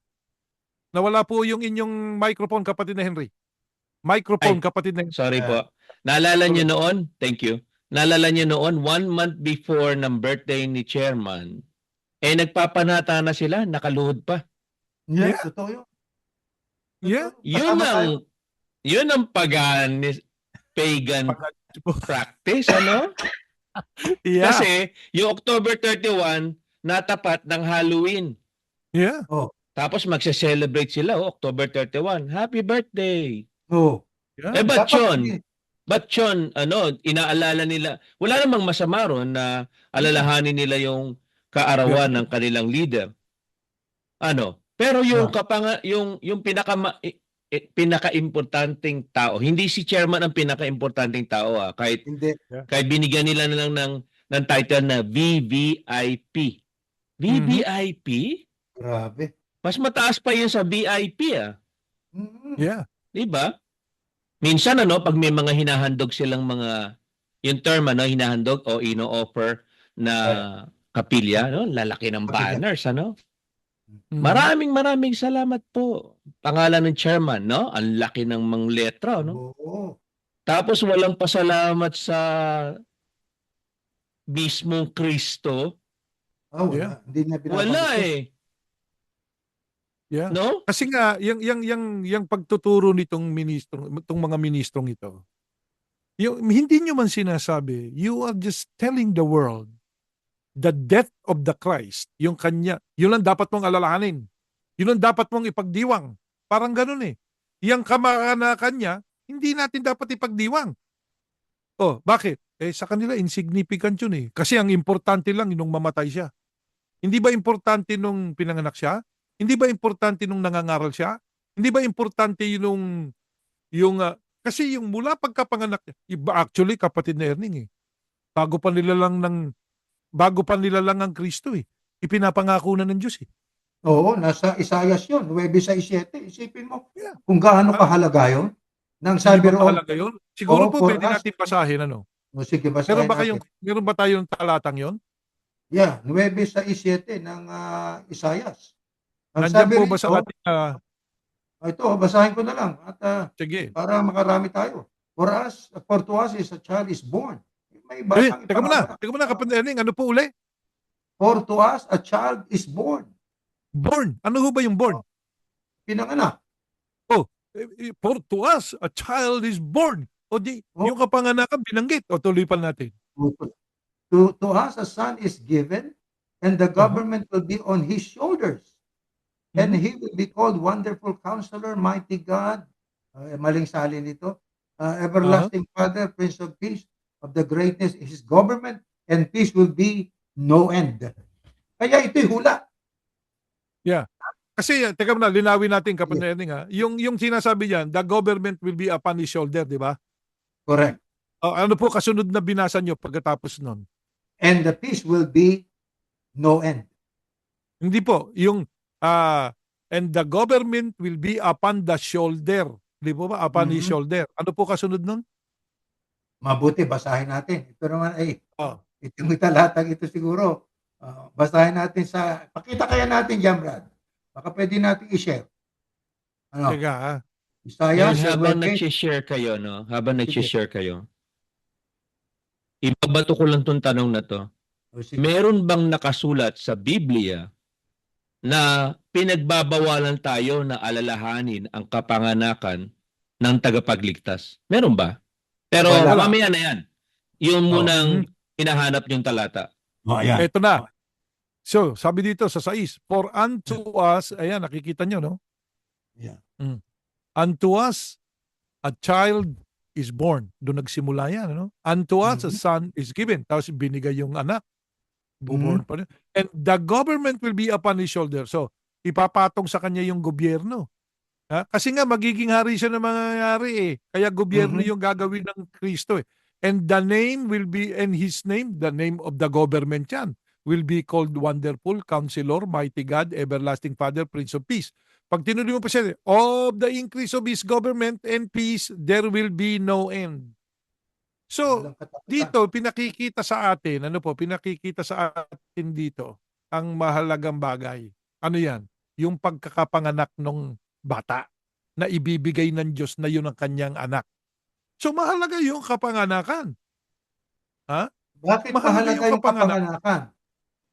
Nawala po yung inyong microphone, kapatid na Henry. Microphone, Ay, kapatid na Henry. Sorry po. Naalala nyo noon, thank you. Naalala nyo noon, 1 month before ng birthday ni chairman, nagpapanata na sila, nakaluhod pa. Yeah, Yeah. totoo yun. Yeah. Yun ang pagan practice, ano? Yeah. Kasi yung October 31, natapat ng Halloween. Yeah. Tapos magse-celebrate sila, October 31. Happy birthday! Oo. Yeah. Ba't Dapat yun? hindi. Ba't yun, inaalala nila? Wala namang masama ron na alalahanin nila yung kaarawan ng kanilang leader. Pero yung pinaka-importanting tao, hindi si chairman ang pinaka-importanting tao kahit Hindi. binigyan nila na lang ng title na VVIP. VVIP? Grabe. Mas mataas pa yun sa VIP Yeah. Di ba? Minsan pag may mga hinahandog silang yung term hinahandog o ino-offer na kapilya, lalaki ng banners, Maraming salamat po. Pangalan ng chairman, Ang laki ng mga letra, Oo. Tapos walang pasalamat sa mismong Kristo. Wala. Yeah. Hindi niya Wala binabanggit. Yeah. No? Kasi nga, yung pagtuturo nitong mga ministrong ito, hindi nyo man sinasabi, you are just telling the world the death of the Christ, yung kanya, yun lang dapat mong alalahanin. Yun lang dapat mong ipagdiwang. Parang ganun eh. Yung kamakaanakan niya, hindi natin dapat ipagdiwang. Oh, bakit? Sa kanila, insignificant yun eh. Kasi ang importante lang nung mamatay siya. Hindi ba importante nung pinanganak siya? Hindi ba importante nung nangangaral siya? Hindi ba importante kasi yung mula pagkapanganak niya, iba actually, kapatid na Erning bago pa nila lang ang Kristo ipinapangako na ng Diyos Oo, nasa Isaias yun, 9:7. Isipin mo Yeah. kung gaano kahalaga yun. Nang Hindi sabi ba roon, mahalaga yun? Siguro po for pwede us, natin basahin sige, basahin natin. Meron ba tayong talatang yon? Yeah, 9:7 ng Isaias. Ang Nandiyan sabi po ba rito, sa ating ito, basahin ko na lang at sige. para makarami tayo. For to us is a child is born. May Teka muna, kapatid Erning, ano po uli? For to us a child is born. Born. Ano ho ba yung born? Pinanganak. For to us, a child is born. O di, yung kapanganakan binanggit. O tuloy pa natin. To us a son is given, and the government will be on his shoulders. And he will be called Wonderful Counselor, Mighty God. Maling salin nito. Everlasting Father, Prince of Peace. Of the greatness is his government, and peace will be no end. Kaya ito'y hula. Yeah. Kasi, teka muna, linawin natin, kapatid Erning Yung sinasabi diyan, the government will be upon his shoulder, di ba? Correct. Ano po kasunod na binasa nyo pagkatapos nun? and the peace will be no end. Hindi po, yung and the government will be upon the shoulder. Di po ba? Upon his Mhm. shoulder. Ano po kasunod nun? Mabuti basahin natin. Ito naman ay Oh, itong talatang ito siguro. Basahin natin pakita kaya natin diyan, Brad. Baka pwede natin i-share. Ano? teka Isaiah Ngayon, habang 7. nag-share kayo, no? Habang Sige. nag-share kayo, ibabato ko lang tong tanong na to. O, sige. Meron bang nakasulat sa Biblia na pinagbabawalan tayo na alalahanin ang kapanganakan ng tagapagligtas? Meron ba? Pero Wala. mamaya na yan. Yung munang Mhm. hinahanap yung talata. Ayan. Ito na. So, sabi dito sa 6, for unto us, ayan, nakikita nyo, no? Yeah. Unto us, a child is born. Doon nagsimula yan, ano? Unto us, a Mhm. son is given. Tapos binigay yung anak. Buborn pa rin. And the government will be upon his shoulder. So, ipapatong sa kanya yung gobyerno. Kasi nga, magiging hari siya na mangyayari eh. Kaya gobyerno Mhm. yung gagawin ng Kristo eh. And the name will be, and his name, the name of the government yan, will be called Wonderful, Counselor, Mighty God, Everlasting Father, Prince of Peace. Pag tinuloy mo pa siya, of the increase of his government and peace, there will be no end. So, Walang katapusan. dito, pinakikita sa atin, pinakikita sa atin dito, ang mahalagang bagay. Ano yan? Yung pagkakapanganak ng bata na ibibigay ng Diyos na yun ang kanyang anak. So, mahalaga yung kapanganakan. Bakit mahalaga mahalaga yung yung kapanganakan?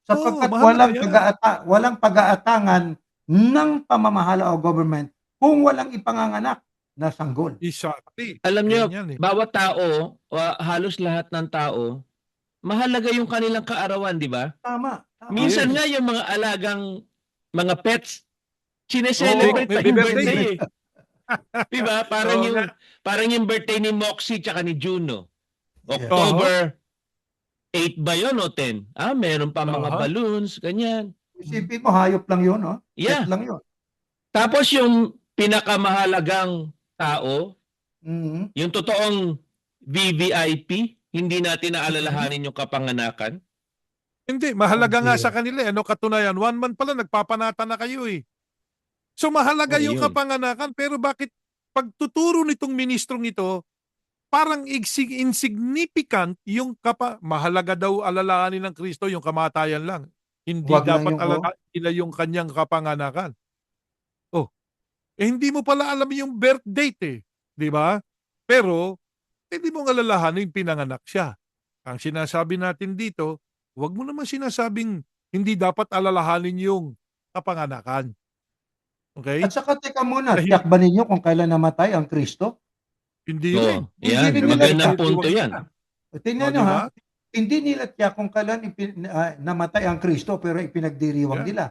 Sapagkat mahalaga yan. walang pag-aatangan ng pamamahala o government kung walang ipanganganak na sanggol. Exactly. Alam nyo, Yan eh. bawat tao, halos lahat ng tao, mahalaga yung kanilang kaarawan, di ba? Tama. Minsan Yes. nga yung mga alagang mga pets, sineselebrate Oo, pa may yung birthday. birthday eh. Di ba? Parang Oo yung nga. parang yung birthday ni Moxie tsaka ni Juno. Yeah. October 8 ba yun o 10? Meron pa mga Aha. balloons, ganyan. Isipin mo, hayop lang yun, no? Yeah. Pet lang yun. Tapos yung pinakamahalagang tao, Mhm. yung totoong VVIP, hindi natin naalalahanin yung kapanganakan. Hindi, mahalaga nga Hindi. sa kanila. Ano katunayan? 1 month pa lang, nagpapanata na kayo eh. So mahalaga Oh, yung yun. kapanganakan, pero bakit pagtuturo nitong ministrong ito, parang insignificant yung mahalaga daw alalahanin ng Kristo yung kamatayan lang. Hindi Wag lang dapat yung alalahanin nila yung kanyang kapanganakan. Oh, hindi mo pala alam yung birth date eh. Di ba? Pero, hindi mong alalahanin pinanganak siya. Ang sinasabi natin dito, wag mo naman sinasabing hindi dapat alalahanin yung kapanganakan. Okay? At saka teka muna, Dahil- tiyak ba ninyo kung kailan namatay ang Kristo? Hindi rin. Oh, yan. Hindi rin Magandang nila- punto yan. Tingnan O, nyo di ha, ba? hindi nila tiyak kung kailan namatay ang Kristo pero ipinagdiriwang Yeah. nila.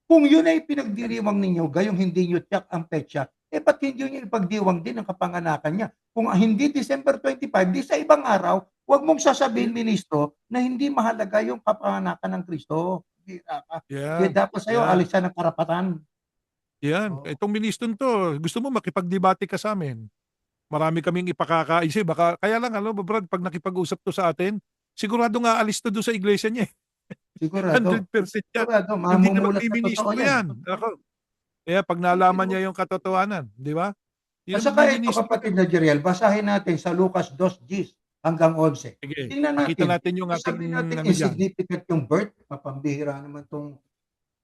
Kung yun ay pinagdiriwang ninyo, gayong hindi nyo tiyak ang petsa, ba't hindi nyo ipagdiwang din ang kapanganakan niya? Kung hindi December 25, di sa ibang araw, huwag mong sasabihin, ministro, na hindi mahalaga yung kapanganakan ng Kristo. Yeah. Dapat sa'yo, Yeah. alisan ng karapatan. Yan. Oo. Itong ministron to, gusto mo makipagdebate ka sa amin. Marami kaming ipakakaisip. Kaya lang, Brad, pag nakipag-usap to sa atin, sigurado nga alis to doon sa iglesia niya. Sigurado. 100% yan. Sigurado, Hindi na mamumulat sa magmiministro totoo yan. yan. Ako. Kaya pag nalaman niya yung katotohanan, di ba? Yun At ang saka ito, magmiministro kapatid yan. na Jeriel, basahin natin sa Lucas 2:10 hanggang 11. Sige, Tingnan pakita natin. natin yung ating Sabi natin ano dyan. insignificant yung birth. Mapambihira naman tong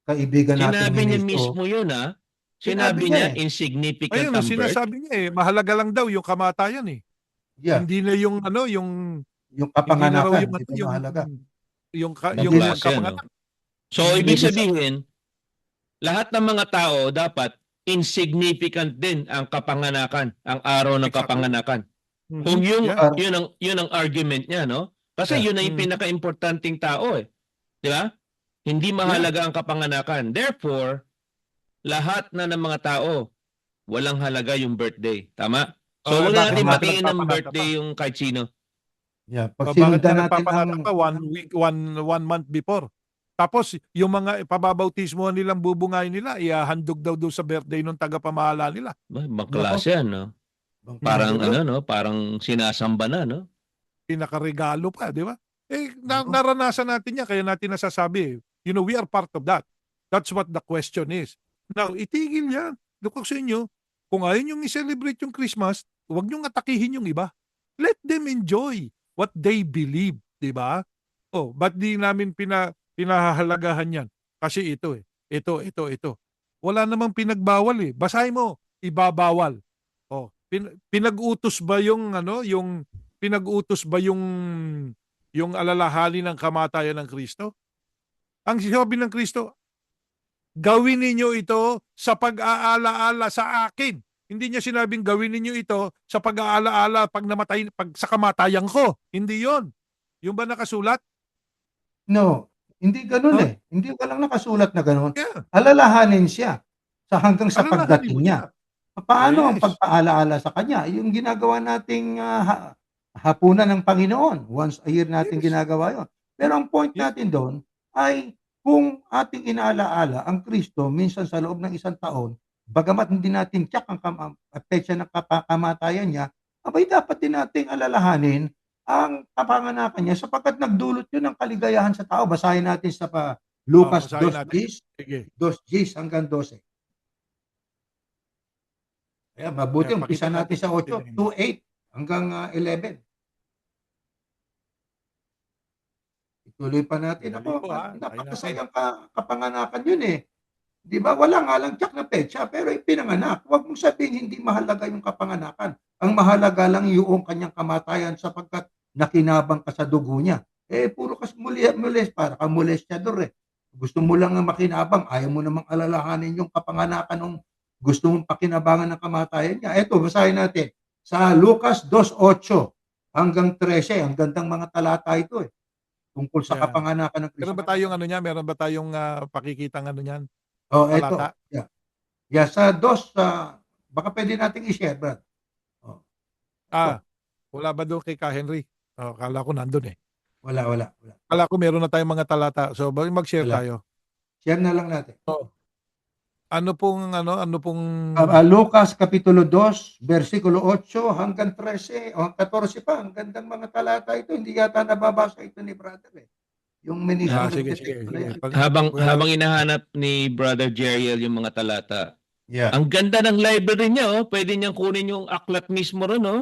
kaibigan natin Sinabi niya ministro. mismo yun, ha? Sinabi Sinabi niya niya, insignificant Ayun, ang birth. sinasabi niya mahalaga lang daw yung kamatayan eh. Yeah, Hindi na yung yung hindi na raw kapanganakan, yung hindi mahalaga. yung Hindi na klase, kapanganak. So, Hindi ibig na- sabihin, lahat ng mga tao dapat insignificant din ang kapanganakan, ang araw ng Exactly. kapanganakan. Mhm. Kung Yeah. yun ang argument niya, no? Kasi Yeah. yun na yung pinaka-importanting tao eh. Di ba? Hindi mahalaga ang kapanganakan. Therefore, lahat na ng mga tao, walang halaga yung birthday. Tama? So, Oh, huwag bakit natin nga patingin ng nagpapanata birthday pa? yung kahit sino. Yeah, pag Bakit sinundan na natin nagpapanata ang pa 1 week, one month before. Tapos, yung mga pababautismo nilang bubungay nila, ihahandog daw doon sa birthday ng tagapamahala nila. Ibang klase yan, no? Parang Diba? parang sinasamba na, no? Pinakaregalo pa, di ba? Oo. Naranasan natin yan, kaya natin nasasabi. You know, we are part of that. That's what the question is. Now, itigil yan. Look sa inyo, kung ayaw nyo i-celebrate yung Christmas, huwag nyo atakihin yung iba. Let them enjoy what they believe. Di ba? Oh, ba't di namin pinahahalagahan yan? Kasi ito eh. Ito. Wala namang pinagbawal eh. Basahin mo, ibabawal. Oh, pinag-utos ba yung pinag-utos ba yung alalahanin ng kamatayan ng Kristo? Ang sinabi ng Kristo, gawin ninyo ito sa pag-aalaala sa akin. Hindi niya sinabing gawin ninyo ito sa pag-aalaala pag sa kamatayan ko. Hindi 'yon. Yung ba nakasulat? No, hindi gano'n, Huh? eh. Hindi walang nakasulat na gano'n. Yeah, Alalahanin siya hanggang sa alalahanin pagdating mo niya. siya. Paano ang Yes. pagpaalaala sa kanya? Yung ginagawa nating, hapunan ng Panginoon, once a year natin Yes. ginagawa 'yon. Pero ang point Yes. natin do'n ay kung ating inaalaala ang Kristo minsan sa loob ng isang taon, bagamat hindi natin tiyak ang petsa ng kamatayan niya, abay dapat din nating alalahanin ang kapanganakan niya sapagkat nagdulot 'yun ng kaligayahan sa tao. Basahin natin sa Lucas Basahin natin. 2:10, Sige. 2:10 hanggang 12. Ayan, mabuti Ayan, umpisa pakita natin natin. sa 8, 2:8 hanggang, 11. Ituloy pa natin. Dali Naku, po ha. Tayo natin. napakasayang kapanganakan 'yun, eh. 'Di ba, wala nga lang tiyak na petsa pero ipinanganak. Huwag mong sabihin hindi mahalaga yung kapanganakan. Ang mahalaga lang yung kanyang kamatayan sapagkat nakinabang ka sa dugo niya. Eh, puro kas para kang molestyador, eh. Gusto mo lang ang makinabang, ayaw mo namang alalahanin yung kapanganakan nung gusto mong pakinabangan ng kamatayan niya. Eto, basahin natin sa Lucas 2:8 hanggang 13. Ang gandang mga talata ito, eh, tungkol sa Yan. kapanganakan ng Meron Kristo. ba tayong ano niyan? Meron ba tayong pakikitang ano niyan? Oh, eto. Talata? Yeah. Yeah, sa dos, baka puwede nating i-share, Brad. Oh, Ah, eto. wala ba doon kay Ka Henry? Oh, akala ko nandun eh. Wala. Akala ko meron na tayong mga talata. So, mag-share Wala. tayo. Share na lang natin. Oh. Ano pong Lucas Kapitulo 2, versikulo 8 hanggang 13 o 14 pa. Ang gandang mga talata ito. Hindi yata nababasa ito ni brother, eh. Yung ministro sige. nagdetekta na yan. Habang hinahanap ni Brother Jeriel yung mga talata, Yeah, ang ganda ng library niya, oh. Pwede niyang kunin yung aklat mismo ron, oh.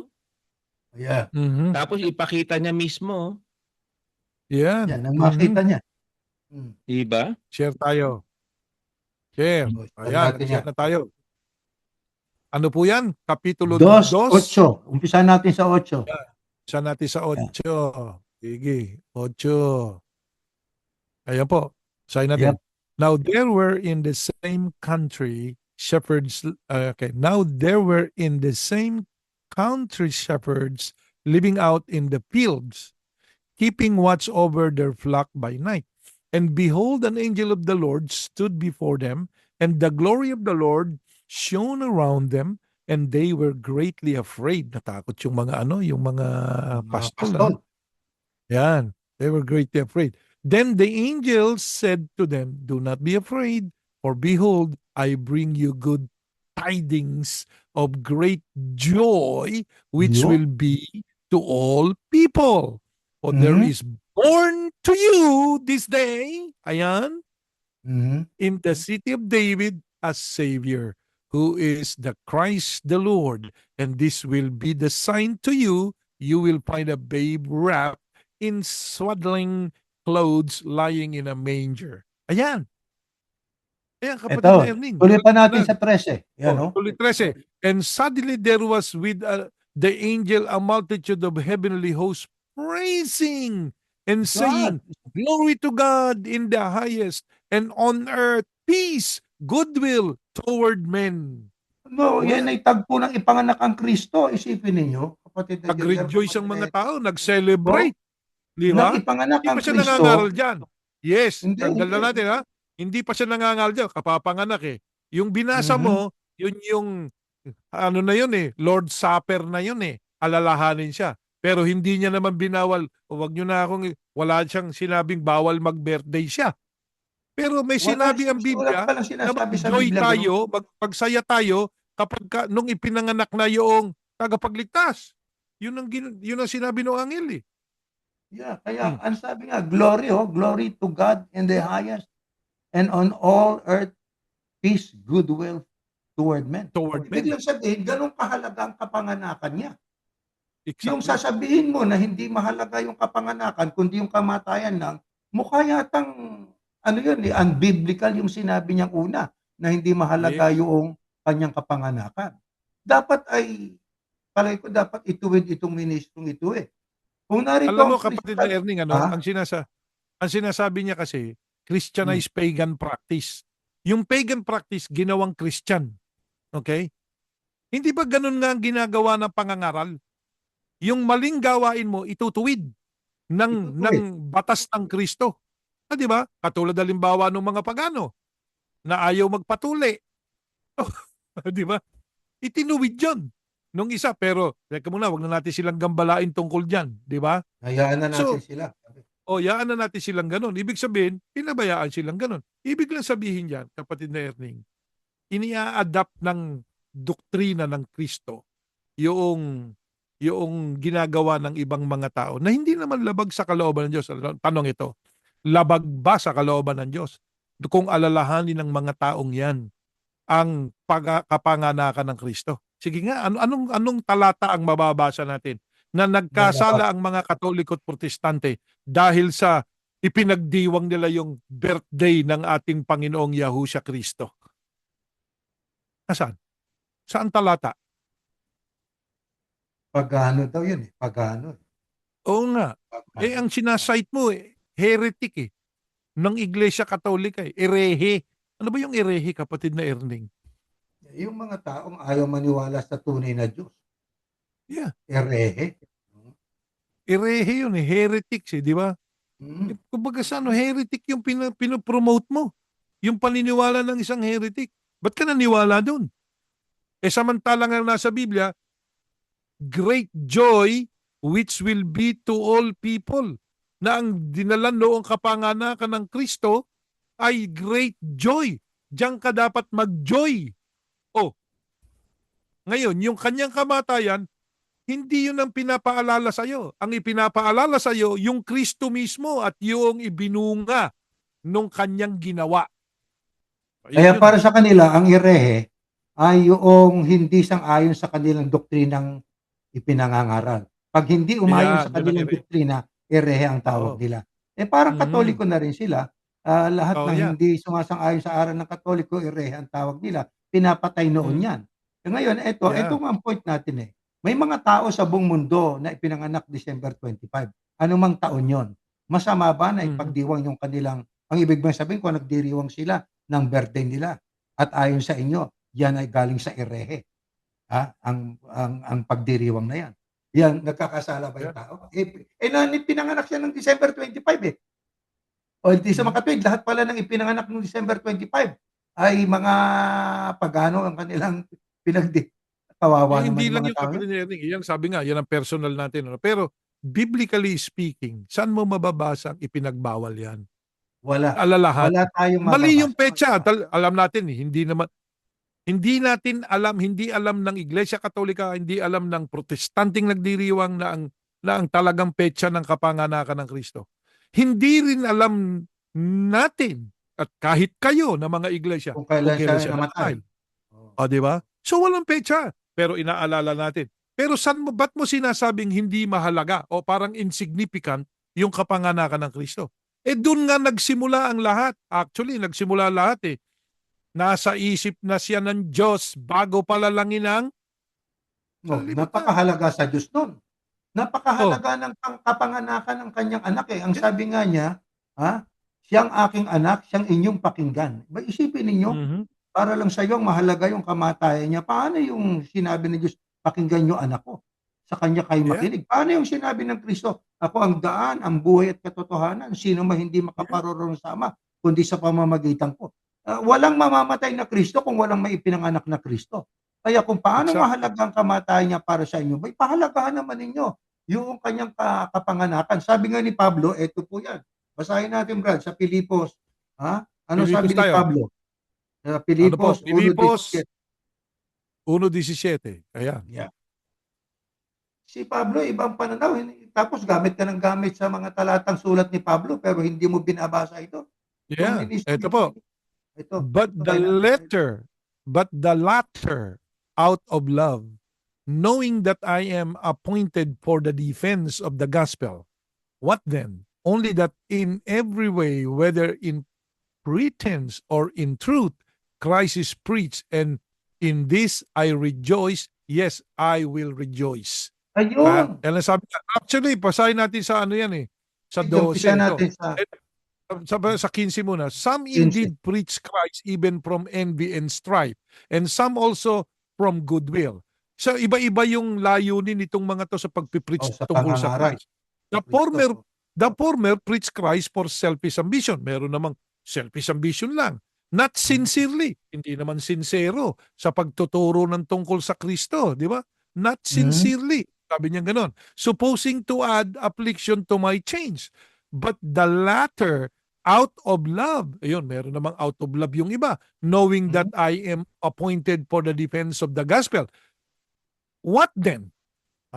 yeah. Mhm. Tapos ipakita niya mismo, oh. Yan. Yan ang makita niya. Diba? Share tayo. Share. Oh, share Ayan, natin share yan. na tayo. Ano po yan? Kapitulo 2, 2. 8. Umpisa natin sa 8. Siya natin sa Yeah. 8. Sige, 8. Ayan po. Sayin Yep. natin. Now there were in the same country shepherds, Now there were in the same country shepherds living out in the fields, keeping watch over their flock by night. And behold, an angel of the Lord stood before them, and the glory of the Lord shone around them, and they were greatly afraid. Natakot yung mga yung mga pastol. Pastol. Yan. They were greatly afraid. Then the angel said to them, do not be afraid, for behold, I bring you good tidings of great joy, which Yo. will be to all people. For there Mhm. is born to you this day, ayan, Mhm. in the city of David, a Savior, who is the Christ the Lord. And this will be the sign to you. You will find a babe wrapped in swaddling clothes lying in a manger. Ayan. Ayan, kapatid Eto, na Erning. tuloy pa natin sa 13. Yan, Oh, no? tuloy 13. And suddenly there was with the angel a multitude of heavenly hosts praising and saying, Glory to God in the highest, and on earth peace, goodwill toward men. No, yan Well, ay tagpo ng ipanganak ang Kristo. Isipin ninyo, kapatid na nag-rejoice ang mga tao, nag-celebrate. Di Nang ba? ipanganak Hindi ang pa siya Kristo, nangangaral dyan. Yes, hindi. tandaan natin ha. Hindi pa siya nangangaral dyan, kapapanganak eh. Yung binasa Mhm. mo, yun yung, ano na yun eh, Lord Supper na yun eh. Alalahanin siya. Pero hindi niya naman binawal, wag nyo na akong, wala siyang sinabing bawal mag-birthday siya. Pero may sinabi ang Wala Biblia palang na sinasabi sa mag-joy Biblia, tayo, magsaya tayo kapag nung ipinanganak na yung tagapagligtas. Yun ang sinabi ng angel eh. Yeah, kaya Hmm. ang sabi nga, glory to God in the highest, and on all earth peace, goodwill toward men. Toward Ibig men. lang sabihin, ganun kahalaga ang kapanganakan niya. Yung Exactly. sasabihin mo na hindi mahalaga yung kapanganakan, kundi yung kamatayan lang, mukha yatang, ano yun eh, unbiblical yung sinabi niyang una, na hindi mahalaga Yes. yung kanyang kapanganakan. Dapat ay, palagi ko dapat ituwid itong ministrong ito eh. Kung narito Alam mo ang kapatid na Christian, Erning, ha? ang sinasabi niya kasi, Hmm. Christianized pagan practice. Yung pagan practice, ginawang Christian. Okay? Hindi ba ganun nga ang ginagawa ng pangangaral? Yung maling gawain mo, itutuwid ng Itutuwid. batas ng Kristo. Di ba? Katulad halimbawa ng mga pagano na ayaw magpatuli. Di ba? Itinuwid yun nung isa. Pero, teka muna, wag na natin silang gambalain tungkol dyan. Di ba? Hayaan na natin So, sila. yaan na natin silang ganun. Ibig sabihin, pinabayaan silang ganun. Ibig lang sabihin yan, kapatid na Erning, inia-adapt ng doktrina ng Kristo yung ginagawa ng ibang mga tao na hindi naman labag sa kalooban ng Diyos. Tanong ito, labag ba sa kalooban ng Diyos? Kung alalahanin ng mga taong yan ang kapanganakan ng Kristo. Sige nga, anong talata ang mababasa natin na nagkasala ang mga Katoliko at Protestante dahil sa ipinagdiwang nila yung birthday ng ating Panginoong Yahushua Kristo? Nasaan? Saan talata? Pagano daw yun eh. Pagano. Oo nga. Pagano. Ang sinasite mo, heretic ng Iglesia Katolika. Erehe. Ano ba yung erehe, kapatid na Erning? Yung mga taong ayaw maniwala sa tunay na Diyos. Yeah. Erehe. Erehe yun heretics di ba? Mm. Kumbaga sa heretic yung pinopromote mo. Yung paniniwala ng isang heretic. Ba't ka naniwala doon? Samantalang nga nasa Biblia, great joy which will be to all people, na ang dinala noong kapanganakan ng Kristo ay great joy. Diyan ka dapat mag-joy. Ngayon, yung kanyang kamatayan, hindi yun ang pinapaalala sa iyo. Ang ipinapaalala sa iyo, yung Kristo mismo at yung ibinunga nung kanyang ginawa. Kaya Yun. para sa kanila, ang erehe ay yung hindi sang-ayon sa kanilang doktrinang ipinangangaral. Pag hindi umayon sa Yan ang kanilang ere. doktrina, erehe ang tawag Oo. nila. Parang Mhm. Katoliko na rin sila. Lahat ng Yeah. hindi sumasang-ayon sa aral ng Katoliko, erehe ang tawag nila. Pinapatay noon Mm. yan. Ngayon, ito Yeah. nga ang point natin eh. May mga tao sa buong mundo na ipinanganak December 25. Anumang taon yon. Masama ba na Mhm. ipagdiwang yung kanilang, ang ibig bang sabihin kung nagdiriwang sila ng birthday nila at ayon sa inyo, yan ay galing sa erehe. Ang pagdiriwang na yan. Yan, nagkakasala ba Yeah. yung tao? Pinanganak siya ng December 25 eh. O di sa Mhm. makatwid, lahat pala ng ipinanganak ng December 25 ay mga pagano ang kanilang kawawa naman Hindi yung lang mga yung tao yan. kapatid ni Ernie. Yan sabi nga, yan ang personal natin. Pero biblically speaking, saan mo mababasa ang ipinagbawal yan? Wala. Alalahan. Wala tayong Mali yung mababasa. petsa. Alam natin hindi alam ng Iglesia Katolika, hindi alam ng Protestanting nagdiriwang na ang talagang petsa ng kapanganakan ng Kristo. Hindi rin alam natin at kahit kayo na mga iglesia Kung kung kailan kailan siya siya namatay. namatay. Di ba? So walang petsa, pero inaalala natin. Pero ba't mo sinasabing hindi mahalaga o parang insignificant yung kapanganakan ng Kristo? Doon nga nagsimula ang lahat. Actually, nagsimula lahat Nasa isip na siya ng Diyos bago palalangin ang sanlibutan. Napakahalaga sa Diyos nun. Oh, Napakahalaga ng kapanganakan ng kanyang anak eh. Ang yeah. sabi nga niya, siyang aking anak, siyang inyong pakinggan. Isipin ninyo, Mhm. para lang sa iyo ang mahalaga yung kamatayan niya. Paano yung sinabi ng Diyos, pakinggan niyo anak ko? Sa kanya kayo Yeah. makinig. Paano yung sinabi ng Kristo, ako ang daan, ang buhay at katotohanan. Sino man hindi makaparorong sa Ama, kundi sa pamamagitan ko. Walang mamamatay na Kristo kung walang maipinanganak na Kristo. Kaya kung paano Exactly. mahalaga ang kamatayan niya para sa inyo, may pahalagahan naman ninyo yung kanyang kapanganakan. Sabi nga ni Pablo, eto po yan. Basahin natin, Brad, sa Pilipos. Ano Pilipos sabi ni tayo. Pablo? Ano po? Pilipos Pilipos 1:17. 1:17. Ayan. Yeah. si Pablo ibang pananaw, tapos gamit ka ng gamit sa mga talatang sulat ni Pablo pero hindi mo binabasa ito. Yung Yeah, ministro eto ni po. ito, But the latter out of love, knowing that I am appointed for the defense of the gospel. What then? Only that in every way, whether in pretense or in truth, Christ is preached, and in this I rejoice. Yes, I will rejoice. ayun. Kaya sabi, actually, pasahin natin sa ano yan eh. Sa Sige, umpisa 12 ito. natin sa Sa 15 muna. Some 15. indeed preach Christ even from envy and strife, and some also from goodwill. So iba-iba yung layunin nitong mga to sa pagpipreach Sa tungkol sa pangangaral Christ. sa The former, Kristo. the former preach Christ for selfish ambition. Meron namang selfish ambition lang. Not sincerely. Hindi naman sincero sa pagtuturo ng tungkol sa Kristo. Di ba? Not sincerely. Sabi niya ganon. Supposing to add affliction to my chains. But the latter, out of love. Ayun, meron namang out of love yung iba. Knowing that I am appointed for the defense of the gospel. What then?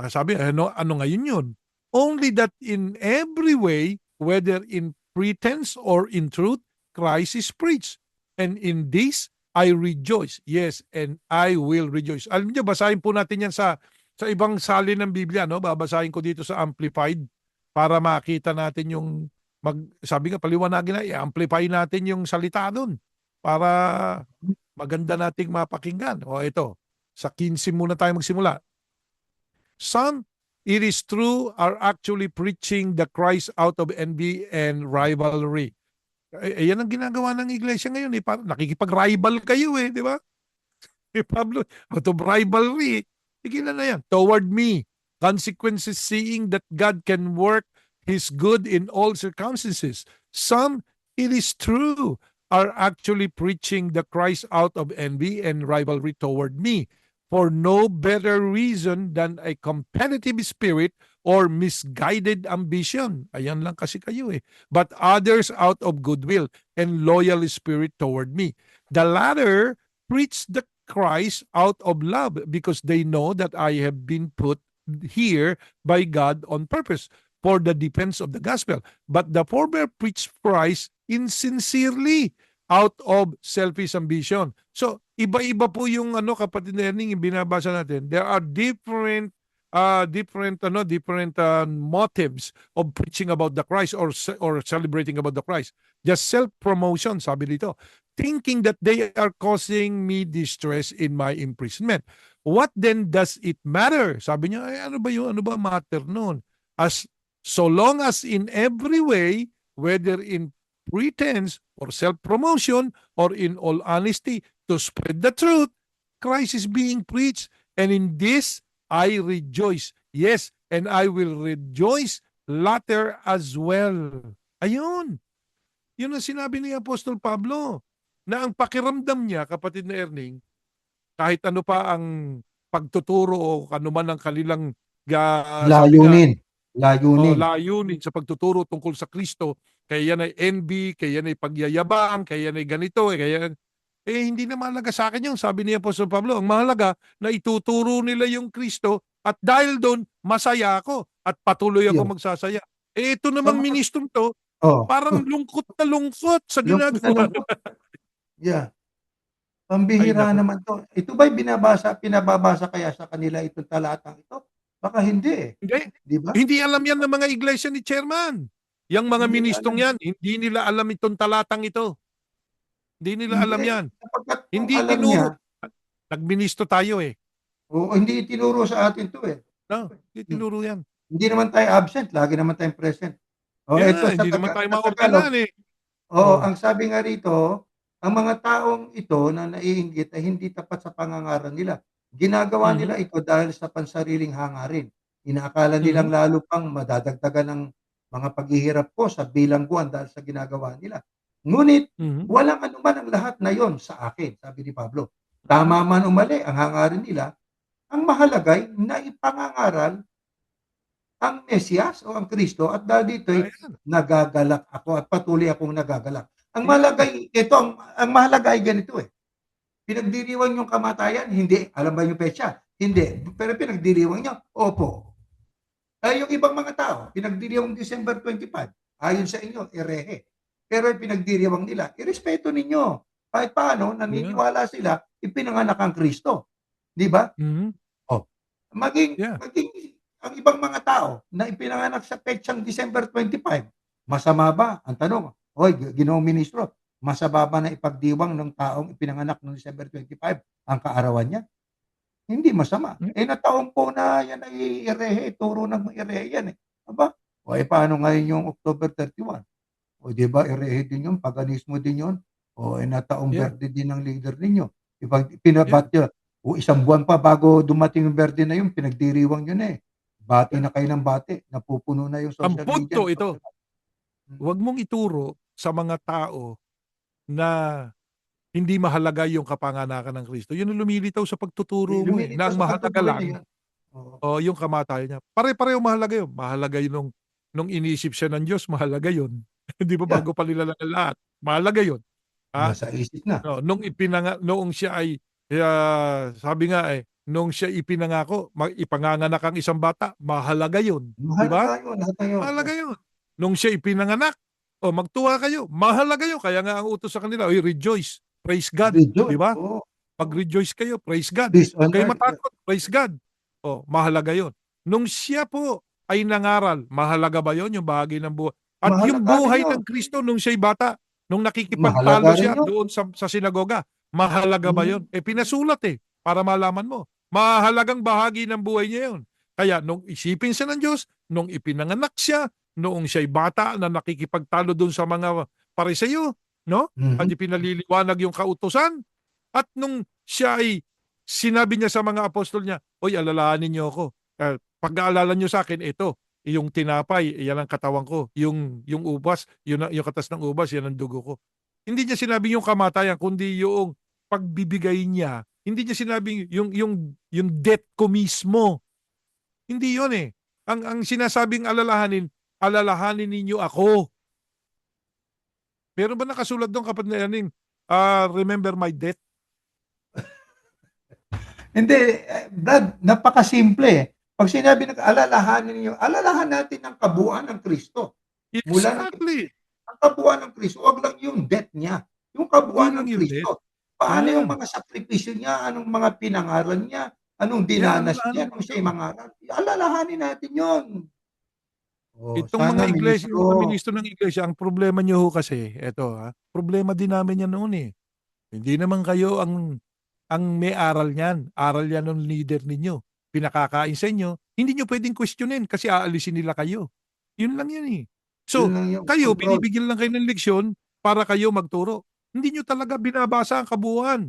Sabi, ano ngayon yun? Only that in every way, whether in pretense or in truth, Christ is preached. And in this, I rejoice. Yes, and I will rejoice. Alam niyo, basahin po natin yan sa ibang salin ng Biblia. No? Babasahin ko dito sa Amplified para makita natin yung, sabi nga, paliwanagin na, i-amplify natin yung salita nun para maganda nating mapakinggan. O ito, sa 15 muna tayo magsimula. Some, it is true, are actually preaching the Christ out of envy and rivalry. Yan ang ginagawa ng iglesia ngayon. Parang nakikipag-rival kayo di ba? Pablo, out of rivalry. Tigilan na yan. Toward me, consequences seeing that God can work His good in all circumstances. Some, it is true, are actually preaching the Christ out of envy and rivalry toward me, for no better reason than a competitive spirit or misguided ambition. Ayan lang kasi kayo But others out of goodwill and loyal spirit toward me. The latter preach the Christ out of love because they know that I have been put here by God on purpose for the defense of the gospel. But the former preach Christ insincerely out of selfish ambition. So, iba-iba po yung kapatid na Erning, yung binabasa natin. There are different motives of preaching about the Christ or celebrating about the Christ. Just self-promotion, sabi dito. Thinking that they are causing me distress in my imprisonment. What then does it matter? Sabi niya, ano ba matter nun? So long as in every way, whether in pretense or self-promotion or in all honesty, to spread the truth, Christ is being preached. And in this, I rejoice. Yes, and I will rejoice later as well. Ayun. Yun ang sinabi ni Apostol Pablo. Na ang pakiramdam niya, kapatid na Erning, kahit ano pa ang pagtuturo o ano man ang kanilang layunin sa pagtuturo tungkol sa Kristo, kaya yan ay envy, kaya yan ay pagyayabang, kaya yan ay ganito, kaya hindi na mahalaga sa akin yun. Sabi ni Apostol Pablo, ang mahalaga na ituturo nila yung Kristo at dahil doon, masaya ako at patuloy ako magsasaya. Ito namang ministrong to, parang lungkot na lungkot sa ginagawa. Yeah. Pambihira naman to. Ito ba'y pinababasa kaya sa kanila itong talatang ito? Baka hindi Hindi. Di ba? Hindi alam yan ng mga iglesia ni Chairman. Yang mga Hindi ministrong alam. yan, hindi nila alam itong talatang ito. Hindi nila alam yan. Sapagkat kung Hindi alam tinuro. niya, Nagministro tayo oo, hindi itinuro sa atin to No, hindi tinuro yan. Hindi naman tayo absent, lagi naman tayong present. Yeah, Ito sa hindi naman tayo sa maordinan Tagalog, ang sabi nga rito, ang mga taong ito na naiinggit ay hindi tapat sa pangangaral nila. Ginagawa nila ito dahil sa pansariling hangarin. Inaakala nilang lalo pang madadagdagan ng mga paghihirap ko sa bilangguan dahil sa ginagawa nila. Ngunit, walang anuman ang lahat na yon sa akin, sabi ni Pablo. Tama man o mali ang hangarin nila, ang mahalagay na ipangangaral ang Mesiyas o ang Kristo at dahil dito'y nagagalak ako at patuloy akong nagagalak. Ang mahalaga ay ganito Pinagdiriwang yung kamatayan? Hindi. Alam ba yung petsa? Hindi. Pero pinagdiriwang niya? Opo. Ay, yung ibang mga tao, pinagdiriwang December 25, ayon sa inyo, erehe. Pero yung pinagdiriwang nila, irespeto ninyo. Kahit paano, Yeah. naniniwala sila, ipinanganak ang Kristo. Di ba? Mhm. Oh, maging Yeah. maging ang ibang mga tao na ipinanganak sa petsang December 25, masama ba? Ang tanong, "Hoy, Ginoong Ministro, masama ba na ipagdiwang ng taong ipinanganak noong December 25 ang kaarawan niya?" Hindi masama. Hmm. Eh, nataon po na yan ay erehe, turo ng erehe yan, eh. Aba, o eh, paano ngayon yung October 31? O di ba erehe din yun, paganismo din yun. O eh, nataong Yeah. berde din ng leader ninyo. Ipag Yeah. pinabat o isang buwan pa bago dumating yung berde na yun, pinagdiriwang yun eh. Bati Yeah. na kayo ng bati, napupuno na yung Ang social media. punto ito, huwag mong ituro sa mga tao na hindi mahalaga yung kapanganakan ng Kristo. Yun ang lumilitaw sa pagtuturo mo eh, na Lumilitaw ang sa mahalaga pagtuturo lang niya yan. Oo. yung kamatayan niya. Pare-pareho mahalaga yun. Mahalaga yun nung inisip siya ng Diyos, mahalaga yun. Di ba Yeah, bago pa nila ng lahat? Mahalaga yun. Ha? nasa isip na. No, noong siya ay sabi nga eh, nung siya ipinangako, ipanganganak ang isang bata, mahalaga yun. Di ba? Mahalaga yun. Mahalaga yun. Nung siya ipinanganak, o magtuwa kayo, mahalaga yun. Kaya nga ang utos sa kanila, oy, rejoice, praise God. Di Rejoice, ba? oo. Pag-rejoice kayo, praise God. Peace Huwag on kayo earth. Yeah. matakot, praise God. O, mahalaga yun. Nung siya po ay nangaral, mahalaga ba yun, yung bahagi ng buhay? At yung Mahalaga rin buhay yun. ng Kristo nung siya'y bata, nung Mahalaga nakikipagtalo rin siya yun. doon sa sinagoga, mahalaga ba yun? Eh, pinasulat eh, para malaman mo. Mahalagang bahagi ng buhay niya yun. Kaya nung isipin siya ng Diyos, nung ipinanganak siya, noong siya'y bata na nakikipagtalo doon sa mga Pariseo, no? At Mhm. pinaliliwanag yung kautusan. At nung siya ay sinabi niya sa mga apostol niya, "Oy, alalahanin niyo ako. Pag-aalala niyo sa akin, ito, yung tinapay, yan ang katawan ko. Yung ubas, yung katas ng ubas, yan ang dugo ko." Hindi niya sinabing yung kamatayan, kundi yung pagbibigay niya. Hindi niya sinabing yung death ko mismo. Hindi yun eh. Ang sinasabing alalahanin ninyo ako. Meron ba nakasulat doon kapag remember my death? Hindi, Brad, napakasimple eh. Pag sinabi na alalahanin niyo, alalahan natin ang kabuuan ng Kristo. Mula ng Exactly. ang kabuuan ng Kristo, wag lang yung death niya. Yung Hindi kabuuan lang ng yung death. Kristo. Paano yung Yeah. mga sakripisyo niya, anong mga pinangaral niya, anong Yeah, dinanas niya, alalahanin anong siya'y ninyo. mangaral. Alalahanin natin yon. Oh, Itong mga sana iglesia, yung mga ministro, ministro ng iglesia, ang problema niyo ho kasi, eto problema din namin yan noon eh. Hindi naman kayo ang may aral niyan. Aral yan ng leader ninyo. Pinakakain sa inyo, hindi nyo pwedeng questionin kasi aalisin nila kayo. Yun lang yan eh. yun So, lang yung kayo, control. binibigyan lang kayo ng leksyon para kayo magturo. Hindi nyo talaga binabasa ang kabuuan.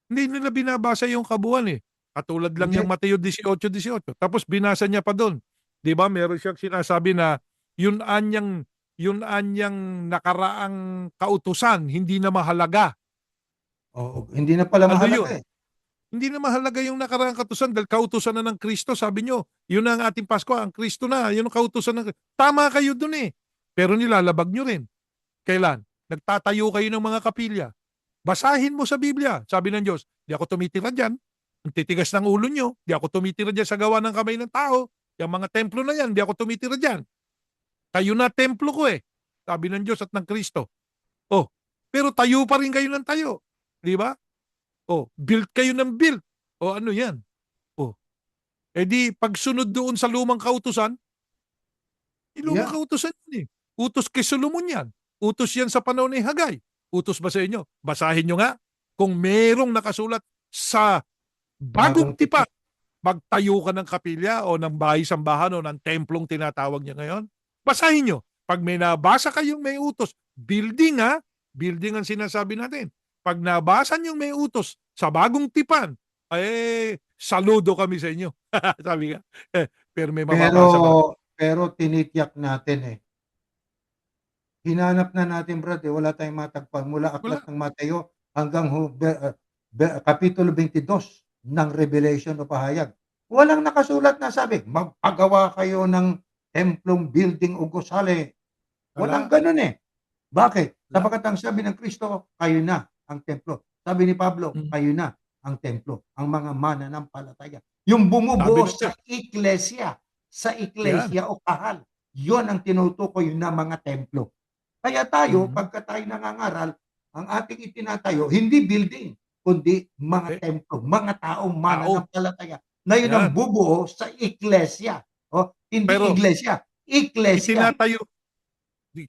Hindi nila binabasa yung kabuuan eh. Katulad lang Hindi, yung Mateo 18:18. Tapos binasa niya pa doon. 'Di ba? Meron siyang sinasabi na yun anyang nakaraang kautusan hindi na mahalaga. hindi na pala Ano yun? mahalaga eh. Hindi na mahalaga yung nakaraang kautusan dahil kautusan na ng Kristo. Sabi nyo, yun na ang ating Pasko, ang Kristo na, yun ang kautusan ng Kristo. Tama kayo dun eh. Pero nilalabag nyo rin. Kailan? Nagtatayo kayo ng mga kapilya. Basahin mo sa Biblia. Sabi ng Diyos, di ako tumitira dyan. Ang titigas ng ulo nyo. Di ako tumitira dyan sa gawa ng kamay ng tao. Yung mga templo na yan, di ako tumitira dyan. Kayo na templo ko eh. Sabi ng Diyos at ng Kristo. Oh, pero tayo pa rin kayo ng tayo. Di ba? Oh, build kayo ng build. O ano yan? Oh, edi pagsunod doon sa lumang kautusan, lumang Yeah. kautusan yun eh. Utos kay Solomon yan. Utos yan sa panahon ni Hagay. Utos ba sa inyo? Basahin nyo nga. Kung merong nakasulat sa bagong Bagong tipa, tipa. magtayo ka ng kapilya o ng bahay-sambahan o ng templong tinatawag niya ngayon. Basahin nyo. Pag may nabasa kayong may utos, building building ang sinasabi natin. Pag nabasa nyo may utos sa bagong tipan, saludo kami sa inyo. Sabi nga. Pero may mababasa ba? Pero tinitiyak natin eh. Hinanap na natin, Brad, eh. Wala tayong matagpuan mula aklat Wala. ng Mateo hanggang Kapitulo 22 ng Revelation o Pahayag. Walang nakasulat na sabi, magpagawa kayo ng templong building o gusali. Walang ganun eh. Bakit? Wala. Sapagkat ang sabi ng Kristo, kayo na ang templo. Sabi ni Pablo, Mm. kayo na ang templo. Ang mga mananampalataya. Yung bumubuo Sabi ng sa iglesia. sa iglesia o kahal. Yon ang tinutukoy na mga templo. Kaya tayo, Mhm. pagka tayo nangangaral, ang ating itinatayo, hindi building, kundi mga Okay. templo, mga taong Tao. mananampalataya na yun ang Yan. bubuo sa iglesia. O, hindi Pero iglesia, iglesia. itinatayo,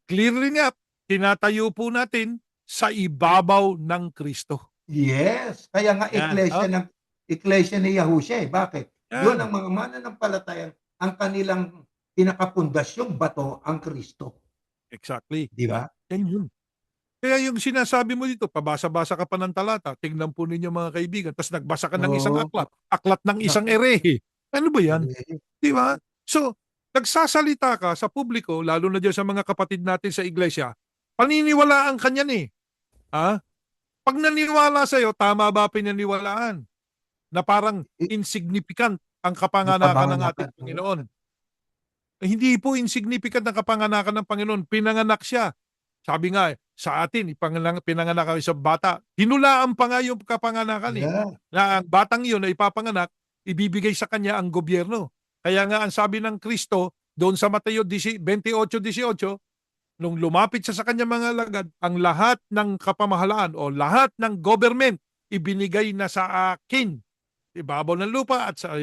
clearly nga, tinatayo po natin sa ibabaw ng Kristo. Yes, kaya nga Yan. iglesia ni Yahushua. Bakit? Yun Yan. ang mga mananampalataya, ang kanilang pinakapundasyong bato ang Kristo. Exactly. Di ba? Yan yun. Kaya yung sinasabi mo dito, pabasa-basa ka pa ng talata, tignan po ninyo mga kaibigan, tapos nagbasa ka ng isang Oo. aklat ng isang erehe. Ano ba yan? Di ba? So, nagsasalita ka sa publiko, lalo na dyan sa mga kapatid natin sa iglesia, paniniwalaan ka niyan eh. Ha? Pag naniwala sa'yo, tama ba pinaniwalaan? Na parang insignificant ang kapanganakan ng ating Panginoon. Hindi po insignificant ang kapanganakan ng Panginoon. Pinanganak siya. Sabi nga, sa atin, pinanganak kami sa bata. Hinulaan pa nga yung kapanganakan eh. Yeah. Na ang batang yun na ipapanganak, ibibigay sa kanya ang gobyerno. Kaya nga ang sabi ng Kristo, doon sa Mateo 28:18, nung lumapit siya sa kanya mga alagad, ang lahat ng kapamahalaan o lahat ng government ibinigay na sa akin. Ibabaw ng lupa at sa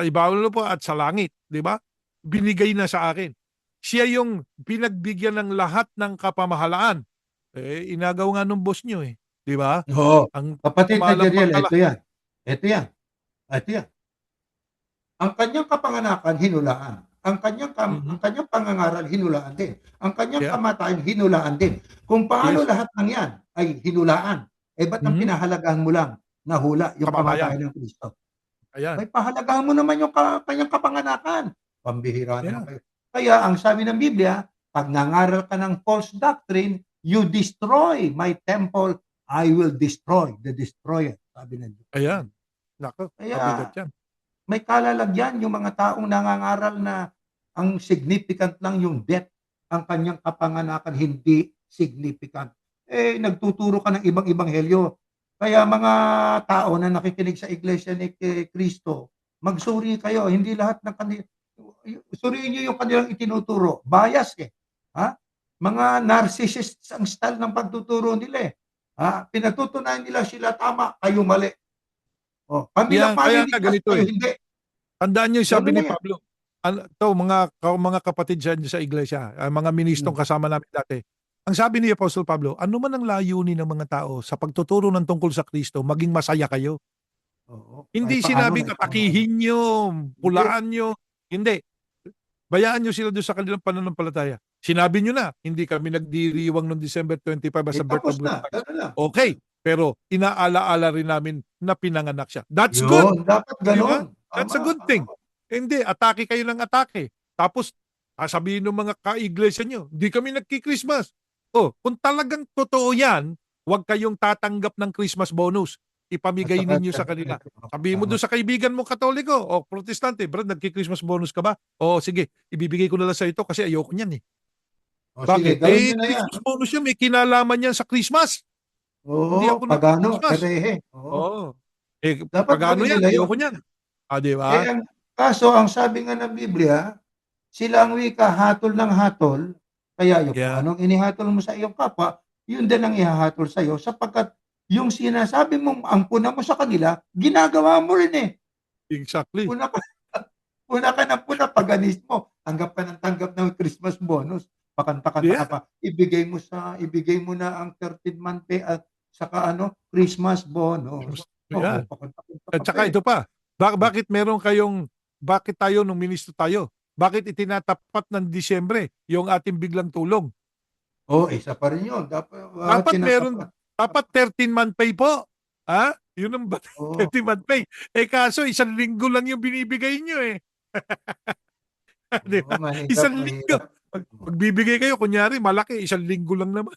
ibabaw ng lupa at sa langit, di ba? Binigay na sa akin. Siya yung pinagbigyan ng lahat ng kapamahalaan. Inagaw nga nung boss nyo eh. Di ba? Oo. Ang Kapatid na pamahalang Jeriel, pangkala. ito yan. Ito yan. Ito yan. Ang kanyang kapanganakan, hinulaan. Ang kanyang pangangaral, hinulaan din. Ang kanyang Yeah. kamatayan, hinulaan din. Kung paano Yes. lahat ng yan ay hinulaan, ba't ang Mhm. pinahalagahan mo lang na hula yung Kamatayan. kamatayan ng Kristo? Ayan. May pahalagahan mo naman yung kanyang kapanganakan. Pambihira Yeah. naman kayo. Kaya ang sabi ng Biblia, pag nangaral ka ng false doctrine, you destroy my temple, I will destroy the destroyer. Sabi ng Diyos. Ayan. Nako, Kaya mabigat yan. may kalalagyan yung mga taong nangangaral na ang significant lang yung death, ang kanyang kapanganakan hindi significant. Nagtuturo ka ng ibang ebanghelyo. Kaya mga tao na nakikinig sa iglesia ni Kristo, magsuri kayo. Hindi lahat ng suriin niyo yung kanilang itinuturo. Bias eh. Ha? Mga narcissists ang style ng pagtuturo nila eh. Ha? Pinatutunayan nila sila tama, kayo mali. Pamilyang Kaya maliligtas nga ganito kayo, eh. hindi. Tandaan niyo yung sabi Ganun ni na yan. Pablo. Mga kapatid sa iglesia, mga ministrong kasama namin dati. Ang sabi ni Apostle Pablo, ano man ang layunin ng mga tao sa pagtuturo ng tungkol sa Kristo, maging masaya kayo. Oo. Hindi Kahit paano, sinabing atakihin nyo, pulaan nyo. Hindi. Bayaan nyo sila doon sa kanilang pananampalataya. Sinabi nyo na, hindi kami nagdiriwang noong December 25 as a birth tapos of na. God. Ganun lang. Okay. Pero inaala-ala rin namin na pinanganak siya. That's Yun, good. dapat Di ba? ganun. That's a Tama, good thing. Hindi, atake kayo ng atake. Tapos, sabihin ng mga ka-iglesia nyo, hindi kami nagki-Christmas. Kung talagang totoo yan, huwag kayong tatanggap ng Christmas bonus. Ipamigay ninyo sa kanila. Sabihin mo doon sa kaibigan mo Katoliko o Protestante, Brad, nagki-Christmas bonus ka ba? Sige, ibibigay ko na lang sa ito kasi ayoko niyan eh. Sige, Bakit? gawin nyo na yan. Christmas bonus yan, may kinalaman yan sa Christmas. Hindi Oo, ako pagano, nag-Christmas. erehe. Oo. Oo. Dapat Pagano gawin yan, nila yun. ayoko niyan. Di ba? Kaso, ang sabi nga ng Biblia, sila ang wika, hatol ng hatol, kaya yung Yeah. anong inihatol mo sa iyong kapwa, yun din ang ihahatol sa iyo, sapagkat yung sinasabi mong angkuna mo sa kanila, ginagawa mo rin eh. Exactly. Puna ka ng puna, paganismo. Tanggap ka ng tanggap ng Christmas bonus. Pakanta-kanta Yeah. ka pa. Ibigay mo na ang 13th month pay at saka Christmas bonus. Yeah. Pakanta-kanta At ka saka pa eh. ito pa, bakit tayo nung ministro tayo? Bakit itinatapat ng Disyembre yung ating biglang tulong? Isa pa rin yun. Dapat 13-month pay po. Yun ang Oo. 13-month pay. Kaso isang linggo lang yung binibigay nyo eh. Di ba? Isang linggo. Magbibigay kayo, kunyari, malaki, isang linggo lang naman.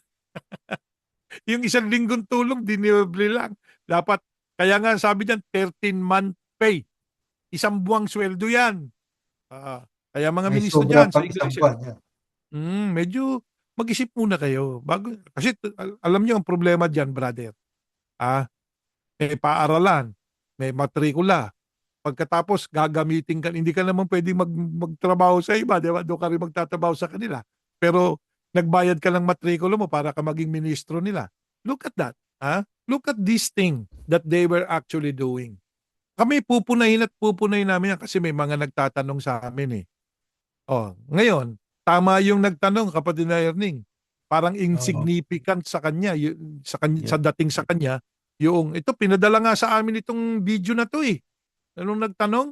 Yung isang linggong tulong, diniable lang. Dapat, kaya nga sabi diyan 13-month pay. Isang buwang sweldo yan. Kaya mga May ministro sobra dyan sa pang isang iglesia, buwan yan. medyo mag-isip muna kayo. Kasi alam niyo ang problema dyan, brother. May paaralan, may matrikula. pagkatapos gagamitin ka, hindi ka naman pwedeng magtrabaho sa iba, di ba? Doon ka rin magtatrabaho sa kanila. Pero nagbayad ka ng matrikulo mo para ka maging ministro nila. Look at that. Ha? Look at this thing that they were actually doing. Kami pupunahin at pupunahin namin yan kasi may mga nagtatanong sa amin eh. Oh, ngayon, tama yung nagtanong, kapatid na Erning. Parang insignificant sa kanya, sa dating sa kanya, yung ito pinadala nga sa amin itong video na to eh. Anong nagtanong?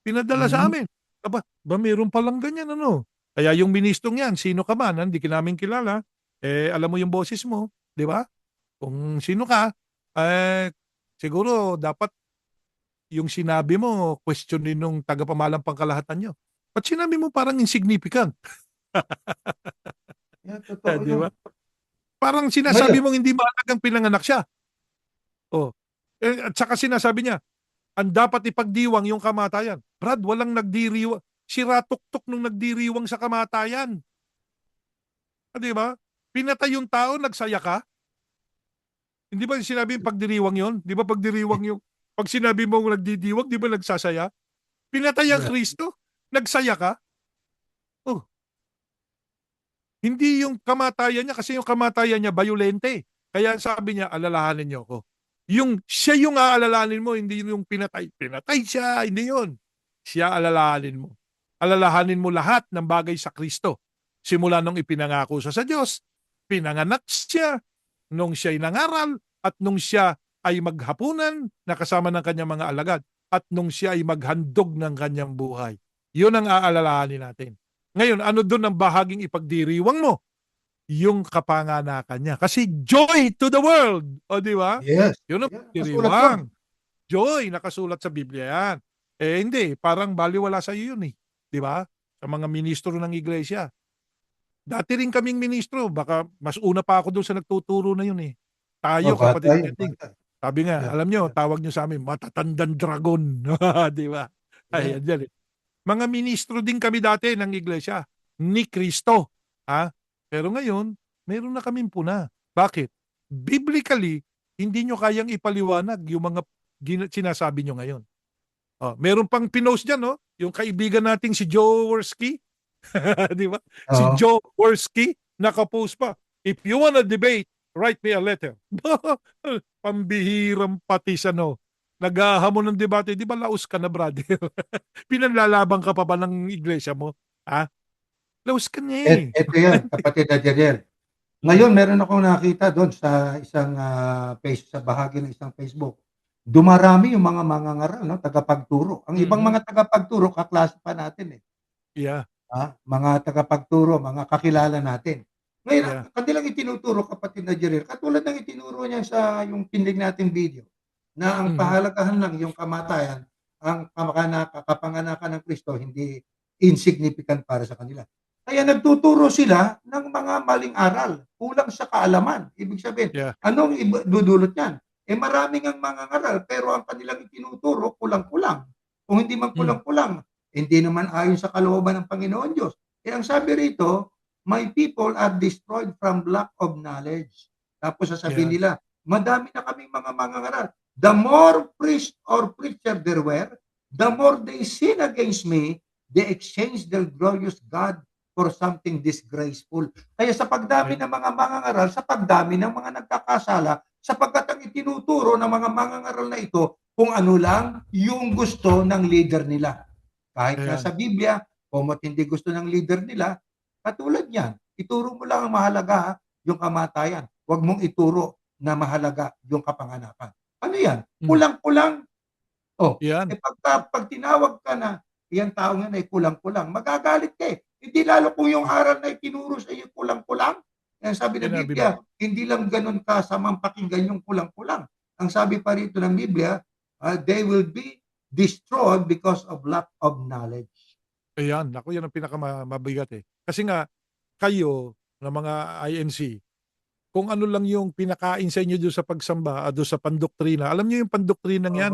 Pinadala sa amin. Ba meron palang ganyan ano? Kaya yung ministrong yan, sino ka man, hindi ka namin kilala, alam mo yung boses mo, di ba? Kung sino ka, siguro dapat yung sinabi mo, questionin nung tagapamalang pangkalahatan nyo. Ba't sinabi mo parang insignificant? Yan, totoo Di ba? yun. Parang sinasabi mong hindi mahalagang pinanganak siya. Oh. At saka sinasabi niya, ang dapat ipagdiwang yung kamatayan. Brad, walang nagdiriwang. Sira tuktok nung nagdiriwang sa kamatayan. Di ba? Pinatay yung tao, nagsaya ka? Hindi ba sinabi yung pagdiriwang yun? Di ba pagdiriwang yung, pag sinabi mo nagdidiwang, di ba nagsasaya? Pinatay ang Kristo, nagsaya ka? Oh. Hindi yung kamatayan niya, kasi yung kamatayan niya, bayolente. Kaya sabi niya, alalahanin niyo ako. Yung siya yung aalalahanin mo, hindi yung pinatay. Pinatay siya, hindi yun. Siya alalahanin mo. Alalahanin mo lahat ng bagay sa Kristo. Simula nung ipinangako siya sa Diyos, pinanganak siya, nung siya'y nangaral, at nung siya ay maghapunan na kasama ng kanyang mga alagad, at nung siya ay maghandog ng kanyang buhay. Yun ang aalalahanin natin. Ngayon, ano doon ang bahaging ipagdiriwang mo? Yung kapanganakan niya. Kasi joy to the world. O di ba? Yes. Yun ang Yan, pagdiriwang. Joy, nakasulat sa Biblia yan. Hindi, parang baliwala sa iyo yun eh. Di ba? Sa mga ministro ng iglesia. Dati rin kaming ministro, baka mas una pa ako doon sa nagtuturo na yun eh. Tayo, kapatid natin. Sabi nga, alam nyo, tawag nyo sa amin, matatandang dragon. Di ba? Ay, yan eh. Mga ministro din kami dati ng iglesia ni Kristo. Ha? Pero ngayon, meron na kaming puna. Bakit? Biblically, hindi nyo kayang ipaliwanag yung mga sinasabi nyo ngayon. Meron pang pinost dyan, no? Yung kaibigan nating si Joe Worski. Di ba? Si Joe Worski, nakapost pa. If you wanna debate, write me a letter. Pambihirang patis, ano? Naghahamon ng debate, di ba laos ka na, brother? Pinanlalabang ka pa ba ng iglesia mo? Ha? Laos ka niya eh. Ito yan, kapatid na Jeriel. Ngayon, meron akong nakita doon sa isang page, sa bahagi ng isang Facebook. Dumarami yung mga mangangaral, no? Tagapagturo. Ang ibang mga tagapagturo, kaklase pa natin eh. Yeah. Mga tagapagturo, mga kakilala natin. Ngayon, kanilang itinuturo, kapatid na Jeriel, katulad ng itinuro niya sa yung pindig nating video, na ang pahalagahan lang yung kamatayan, ang kapanganakan ng Kristo, hindi insignificant para sa kanila. Kaya nagtuturo sila ng mga maling aral, kulang sa kaalaman. Ibig sabihin, anong dudulot niyan? Maraming ang mga aral, pero ang kanilang itinuturo, kulang-kulang. Kung hindi man kulang-kulang, hindi naman ayon sa kalooban ng Panginoon Diyos. Ang sabi rito, my people are destroyed from lack of knowledge. Tapos sasabihin nila, madami na kaming mga mangangaral. The more priest or preacher there were, the more they sin against me, they exchange their glorious God for something disgraceful. Kaya sa pagdami ng mga mangangaral, sa pagdami ng mga nagkakasala, sapagkat ang itinuturo ng mga mangangaral na ito, kung ano lang yung gusto ng leader nila. Kahit nasa Biblia, kung hindi gusto ng leader nila, katulad yan, ituro mo lang ang mahalaga, yung kamatayan. Huwag mong ituro na mahalaga yung kapanganakan. Ano yan? Kulang-kulang. Pag tinawag ka na, yan tao nga na kulang-kulang, magagalit ka eh. Hindi lalo kung yung aral na itinuro sa iyo kulang-kulang. Yan sabi ng Biblia, hindi lang ganun kasamang pakinggan yung kulang-kulang. Ang sabi pa rito ng Biblia, they will be destroyed because of lack of knowledge. Ayan, ako yan ang pinakamabigat eh. Kasi nga, kayo, na mga INC, kung ano lang yung pinakain sa inyo doon sa pagsamba, doon sa pandoktrina, alam niyo yung pandoktrinang yan,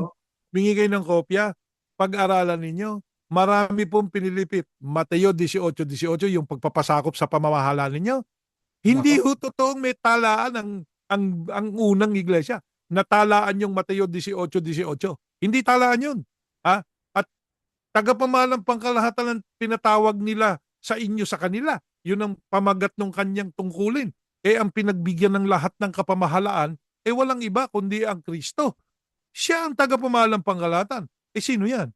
bingi kayo ng kopya, pag-aralan ninyo, marami pong pinilipit. Mateo 18:18, yung pagpapasakop sa pamamahala ninyo. Hindi ho totoong may talaan ang unang iglesia. Natalaan yung Mateo 18:18. Hindi talaan yun. Tagapamahalang pangkalahatan ang pinatawag nila sa inyo sa kanila. Yun ang pamagat ng kanyang tungkulin. Ang pinagbigyan ng lahat ng kapamahalaan, walang iba kundi ang Kristo. Siya ang tagapamahalang pangkalahatan. Sino yan?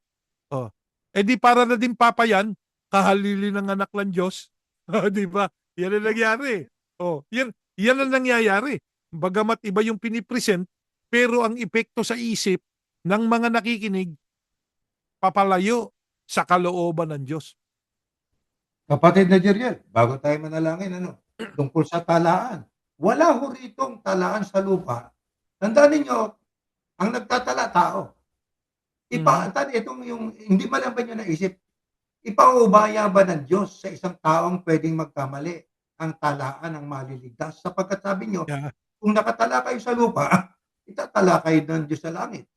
Oh. Di para na din papa yan, kahalili ng anak ng Diyos. Di ba? Yan ang nangyari. Yan ang nangyayari. Bagamat iba yung pinipresent, pero ang epekto sa isip ng mga nakikinig, papalayo sa kalooban ng Diyos. Kapatid na Jeriel, bago tayo manalangin, tungkol sa talaan. Wala ho ritong talaan sa lupa. Tandaan ninyo, ang nagtatala, tao. Itong yung, hindi ba lang ba nyo naisip, ipaubaya ba ng Diyos sa isang taong pwedeng magkamali ang talaan ng maliligtas? Sapagkat sabi nyo, kung nakatala kayo sa lupa, itatala kayo ng Diyos sa langit.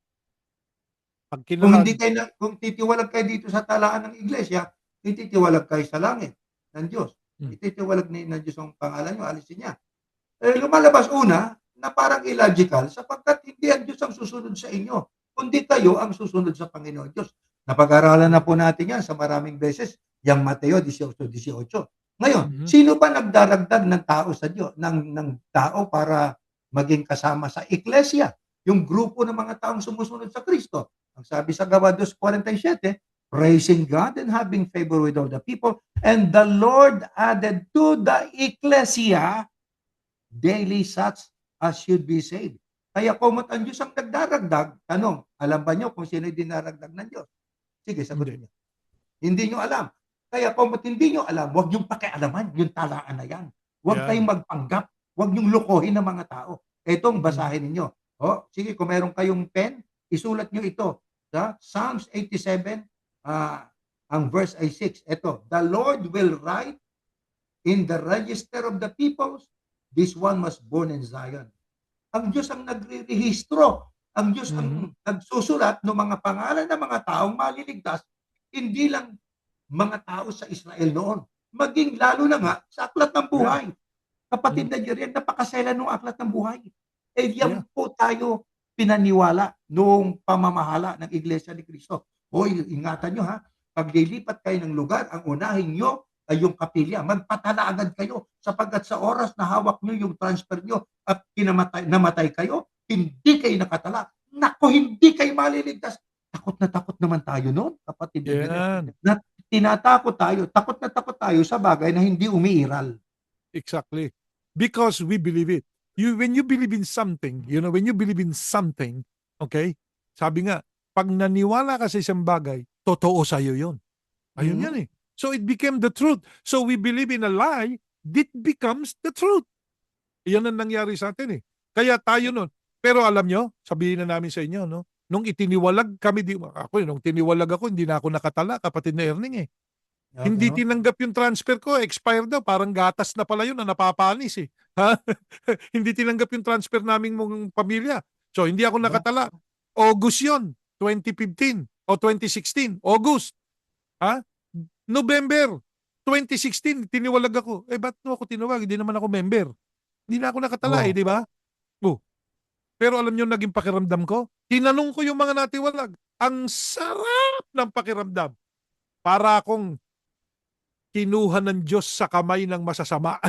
Kung titiwalag kayo dito sa talaan ng iglesia, ititiwalag kayo sa langit ng Diyos. Ititiwalag ng Diyos ang pangalan nyo, alisin niya. Lumalabas una na parang illogical sapagkat hindi ang Diyos ang susunod sa inyo, kundi kayo ang susunod sa Panginoon Diyos. Napag-aralan na po natin yan sa maraming beses, yung Mateo 18:18. Ngayon, sino pa nagdaragdag ng tao sa Diyos, ng tao para maging kasama sa iglesia? Yung grupo ng mga taong sumusunod sa Kristo. Ang sabi sa Gawa 2:47, praising God and having favor with all the people, and the Lord added to the ecclesia daily such as should be saved. Kaya kumot ang Diyos ang nagdaragdag. Tanong, alam ba nyo kung sino yung dinaragdag ng Diyos? Sige, sagutin niyo. Hindi nyo alam. Kaya kumot hindi nyo alam, huwag nyo pakialaman yung talaan na yan. Huwag kayong magpanggap. Huwag nyo lokohin ng mga tao. Itong basahin ninyo. Sige, kung meron kayong pen, isulat nyo ito. Psalms 87, ang verse ay 6. Ito, the Lord will write in the register of the peoples, this one was born in Zion. Ang Diyos ang nagre-rehistro. Ang Diyos ang nagsusulat ng mga pangalan ng mga taong maliligtas, hindi lang mga tao sa Israel noon, maging lalo na nga sa Aklat ng Buhay. Kapatid na Jeriel, napakasela ng Aklat ng Buhay. Yan po tayo pinaniwala noong pamamahala ng Iglesia ni Cristo. Ingatan nyo pag lilipat kayo ng lugar, ang unahin nyo ay yung kapilya. Magpatala agad kayo sapagkat sa oras na hawak nyo yung transfer nyo at namatay kayo, hindi kayo nakatala. Naku, hindi kayo maliligtas. Takot naman tayo noon, kapatid. Takot na takot tayo sa bagay na hindi umiiral. Exactly. Because we believe it. When you believe in something, when you believe in something, okay, sabi nga, pag naniwala ka sa isang bagay, totoo sa'yo yun. Ayun yan eh. So it became the truth. So we believe in a lie, it becomes the truth. Yan ang nangyari sa atin eh. Kaya tayo nun. Pero alam nyo, sabihin na namin sa inyo, no? Nung itiniwalag kami, nung tiniwalag ako, hindi na ako nakatala, kapatid na Erning eh. Hindi tinanggap yung transfer ko, expired daw, parang gatas na pala yun na napapanis eh. Hindi tinanggap yung transfer naming mong pamilya. So hindi ako nakatala. August yun, 2015 o 2016, August. November 2016, tiniwalag ako. Ba't mo ako tinawag? Hindi naman ako member. Hindi na ako nakatala di ba? Pero alam nyo naging pakiramdam ko? Tinanong ko yung mga natiwalag. Ang sarap ng pakiramdam. Para akong kinuha ng Diyos sa kamay ng masasama.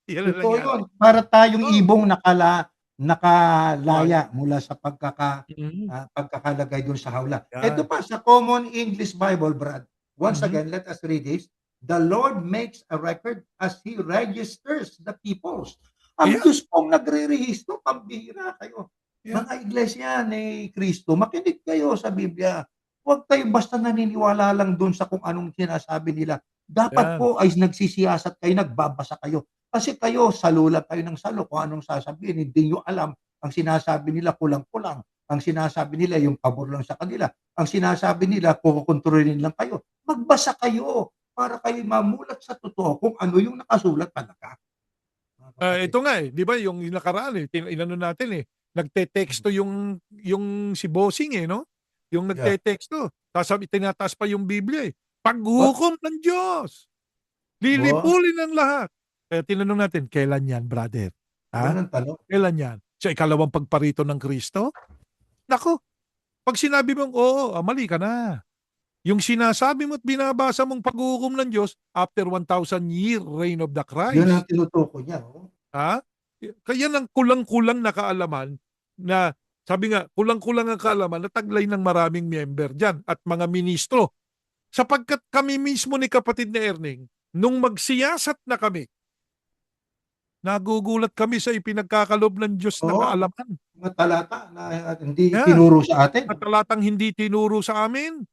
Ito yun. Para tayong ibong nakalaya mula sa pagkakalagay dun sa hawla. Ito pa sa Common English Bible, Brad. Once again, let us read this. The Lord makes a record as He registers the peoples. Ang Diyos pong nagre-rehistro, pambihira kayo. Mga iglesia ni Kristo, makinig kayo sa Biblia. Huwag kayo basta naniniwala lang dun sa kung anong sinasabi nila. Dapat po ay nagsisiyasat kayo, nagbabasa kayo. Kasi kayo, salula kayo ng salo kung anong sasabihin. Hindi nyo alam. Ang sinasabi nila kulang-kulang. Ang sinasabi nila yung pabor lang sa kanila. Ang sinasabi nila, kukontrolin lang kayo. Magbasa kayo para kayo mamulat sa totoo kung ano yung nakasulat talaga. Ito nga di ba yung nakaraan inano natin nagte-texto yung si Bossing no? Yung nagte-texto. Tapos tinataas pa yung Biblia Paghukom ng Diyos. Lilipulin ang lahat. Kaya tinanong natin, kailan yan, brother? Kailan yan? Sa ikalawang pagparito ng Kristo? Nako, pag sinabi mong, mali ka na. Yung sinasabi mo at binabasa mong paghuhukom ng Diyos after 1,000-year reign of the Yun ang Christ. tinutukoy niya. Oh. Ha? Kaya ng kulang-kulang na kaalaman na, sabi nga, kulang-kulang ang kaalaman na taglay ng maraming member dyan at mga ministro. Sapagkat kami mismo ni kapatid na Erning, nung magsiyasat na kami, nagugulat kami sa ipinagkakalob ng Diyos na Oo, kaalaman. mga talata na hindi Yeah. tinuro sa atin. At talatang hindi tinuro sa amin.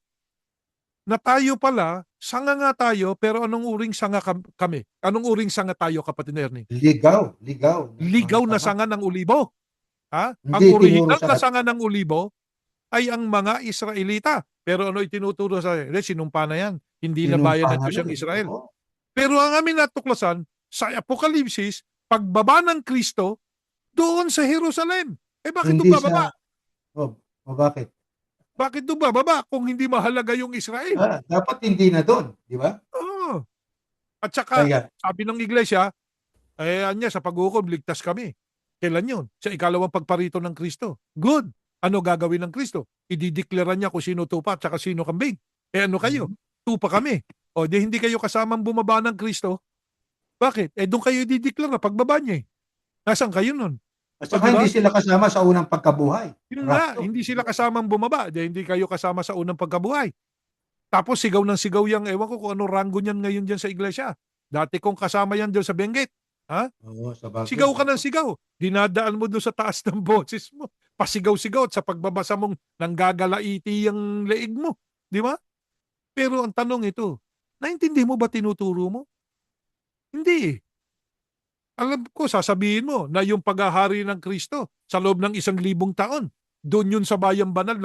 Na tayo pala, sanga nga tayo, pero anong uring sanga kami? Anong uring sanga tayo, kapatid na Erning? Ligaw. Ligaw na Mga sanga ng ulibo. Ha? Ang Hindi tinuro original sa na atin. sanga ng ulibo ay ang mga Israelita. Pero ano itinuturo sa atin? Sinumpa na yan. Hindi na bayan ng Sinumpa Diyos na ang rin. Israel. Oo. Pero ang aming natuklasan, sa Apokalipsis, pagbaba ng Kristo, doon sa Jerusalem. Bakit Hindi doon bababa? bakit? Bakit doon bababa kung hindi mahalaga yung Israel? Dapat hindi na doon, di ba? Oo. At saka, Kaya, sabi ng iglesia, anya sa paghukom, ligtas kami. Kailan yun? Sa ikalawang pagparito ng Kristo. Good. Ano gagawin ng Kristo? Idideklara niya kung sino tupa at saka sino kambing. Ano kayo? Tupa kami. O di hindi kayo kasamang bumaba ng Kristo. Bakit? Doon kayo idideklara pagbaba niya. Nasaan kayo nun? at saka Diba? hindi sila kasama sa unang pagkabuhay. Yun nga, Rapto. hindi sila kasamang bumaba. Di hindi kayo kasama sa unang pagkabuhay. Tapos sigaw ng sigaw yang, ewan ko kung anong ranggo niyan ngayon dyan sa iglesia. Dati kong kasama yan doon sa Benguet. Ha? Oo, sa bagay. Sigaw ka ng sigaw. Dinadaan mo doon sa taas ng boses mo. Pasigaw-sigaw at sa pagbabasa mong nanggagalaiti yung leeg mo. Di ba? Pero ang tanong ito, naintindi mo ba tinuturo mo? Hindi. Alam ko, sasabihin mo na yung paghahari ng Kristo sa loob ng 1,000 taon, doon yun sa bayang banal,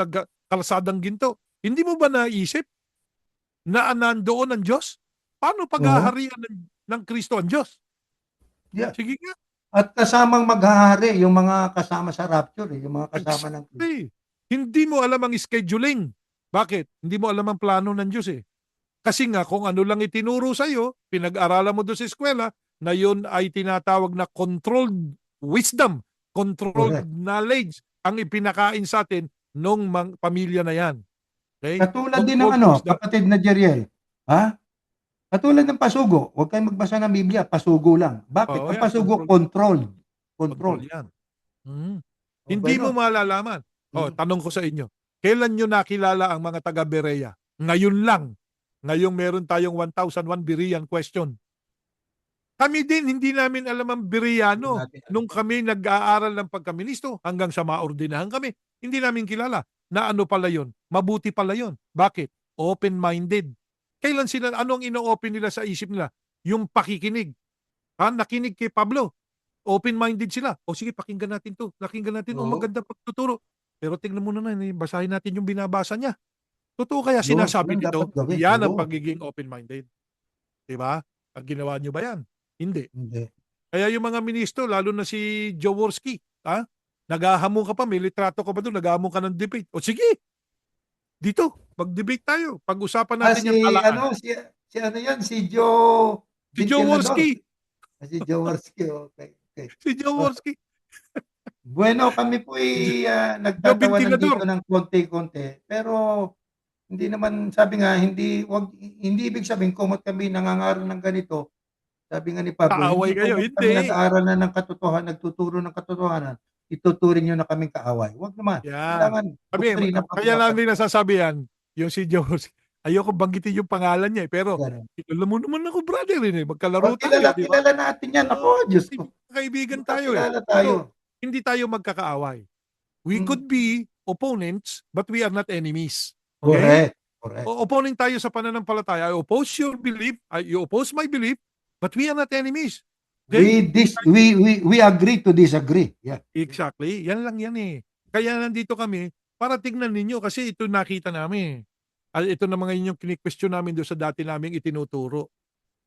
kalsadang ginto. Hindi mo ba naisip na nandoon ang Diyos? Paano paghaharian ng Kristo ang Diyos? Yeah. Sige nga. At kasamang maghahari, yung mga kasama sa rapture, yung mga kasama ng Kristo. Exactly. Hindi mo alam ang scheduling. Bakit? Hindi mo alam ang plano ng Diyos eh. Kasi nga kung ano lang itinuro sa iyo, pinag-aralan mo doon sa eskwela, na yun ay tinatawag na controlled wisdom, controlled Correct. knowledge ang ipinakain sa atin nung pamilya na yan. Okay? Katulad din ng Controlled wisdom. kapatid na Jeriel. Ha? Katulad ng pasugo. Huwag kayong magbasa ng Biblia, pasugo lang. Bakit? Oo, Ang yan, pasugo, controlled control. yan. Hmm. O, Hindi mo ganon. malalaman. Mm. Tanong ko sa inyo, kailan nyo nakilala ang mga taga Berea? Ngayon lang. Ngayong meron tayong 1,001 Berean question. Kami din, hindi namin alam ang Bereano. Nung kami nag-aaral ng pagkaministro hanggang sa maordinahan kami, hindi namin kilala na ano pala yun. Mabuti pala yun. Bakit? Open-minded. Kailan sila, anong ino-open nila sa isip nila? Yung pakikinig. Nakinig kay Pablo. Open-minded sila. O sige, pakinggan natin to. Nakinggan natin, Oo. maganda pagtuturo. Pero tingnan mo na, basahin natin yung binabasa niya. Totoo kaya Yun, sinasabi yun nito, dapat gawin. yan ang Oo. pagiging open-minded. Diba? Pag ginawa nyo ba yan? Hindi. Hindi. Kaya yung mga ministro, lalo na si Jaworski, naghahamon ka pa, may litrato ka pa doon, naghahamon ka ng debate. O sige, dito, mag-debate tayo. Pag-usapan natin yung talaan. Si ano yan? Si Joe Si Vintilador. Jaworski. Si Jaworski. Okay. Si Jaworski. Bueno, kami po nagtatawanan Ventilador. dito ng konti-konti. Pero hindi naman, sabi nga, hindi ibig sabihin kumot kami nangangaral ng ganito. Sabi nga ni Pablo, Kaaway kayo. kumot kami Hindi. nag-aaral na ng katotohanan, nagtuturo ng katotohanan, ituturing nyo na kaming kaaway. Huwag naman. Yan. Kailangan doktrina Kaya namin nasasabihan, yung si Jaworski. Ayoko banggitin yung pangalan niya pero kilala mo naman ako, brother. Magkalaro tayo. Kilala natin yan. Ako, Diyos ko. Kaibigan tayo. Kilala tayo. Hindi tayo magkakaaway. We Hmm. could be opponents, but we are not enemies. Okay? Correct. Opponent tayo sa pananampalataya. I oppose your belief. You oppose my belief, but we are not enemies. Okay? We agree to disagree. Yeah. Exactly. Yan lang yan eh. Kaya nandito kami para tignan ninyo kasi ito nakita namin. Ito na mga inyong kini-question namin doon sa dati naming itinuturo.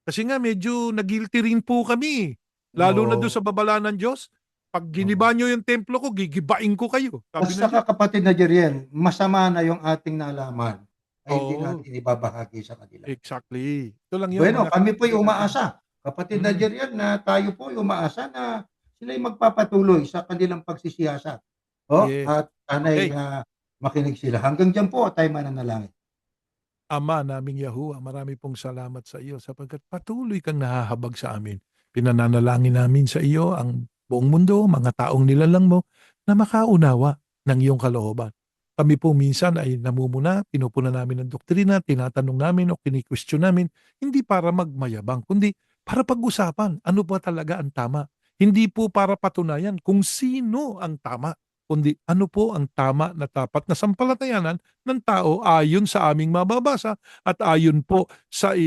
Kasi nga medyo nag-guilty rin po kami. Lalo na doon sa babala ng Diyos. Pag giniba nyo yung templo ko, gigibain ko kayo. At saka kapatid na Jeriel, masama na yung ating nalaman ay hindi Oo. natin ibabahagi sa kanila. Exactly. Ito lang yun. Bueno, mga kami po'y kapatid. umaasa. Kapatid na Jeriel, na tayo po'y umaasa na sila'y magpapatuloy sa kanilang pagsisiyasat. Yes. At sana'y Okay. makinig sila. Hanggang dyan po, tayo mananalangin. Ama naming Yahuwah, marami pong salamat sa iyo sapagkat patuloy kang nahahabag sa amin. Pinananalangin namin sa iyo ang buong mundo, mga taong nilalang mo na makaunawa ng iyong kalooban. Kami po minsan ay namumuna, pinupuna namin ang doktrina, tinatanong namin o kini-question namin, hindi para magmayabang, kundi para pag-usapan ano ba talaga ang tama. Hindi po para patunayan kung sino ang tama, kundi ano po ang tama na dapat na sampalatayanan ng tao ayon sa aming mababasa at ayon po sa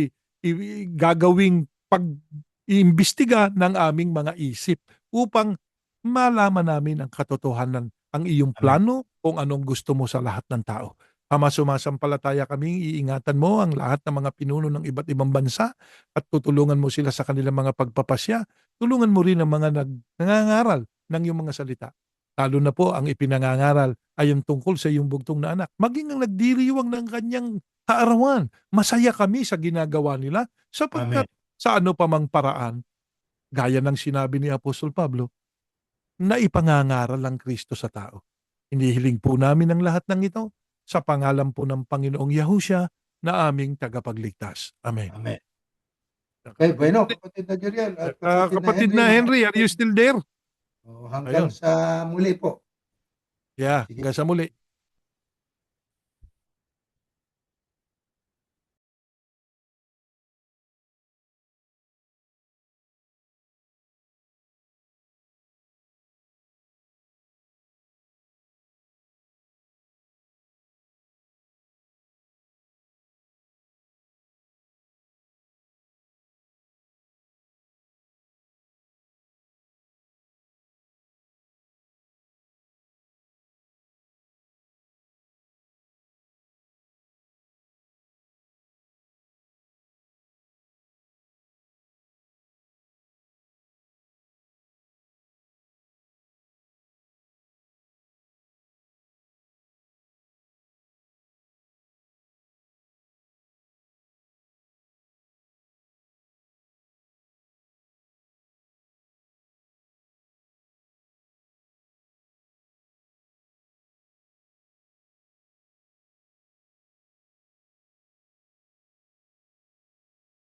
gagawing pag-iimbestiga ng aming mga isip upang malaman namin ang katotohanan, ang iyong Amen. plano kung anong gusto mo sa lahat ng tao. Ama, sumasampalataya kaming iingatan mo ang lahat ng mga pinuno ng iba't ibang bansa at tutulungan mo sila sa kanilang mga pagpapasya. Tulungan mo rin ang mga nangangaral ng iyong mga salita. Lalo na po ang ipinangangaral ay ang tungkol sa iyong bugtong na anak. Maging ang nagdiriwang ng kanyang kaarawan. Masaya kami sa ginagawa nila sapagkat Amen. sa ano pa mang paraan, gaya ng sinabi ni Apostol Pablo, na ipangangaral ang Kristo sa tao. Inihiling po namin ang lahat ng ito sa pangalan po ng Panginoong Yahusya na aming tagapagligtas. Amen. Amen. Okay, bueno, kapatid na Jeriel at Kapatid na Henry, are you still there? hanggang Ayun. sa muli po. Yeah, Sige. hanggang sa muli.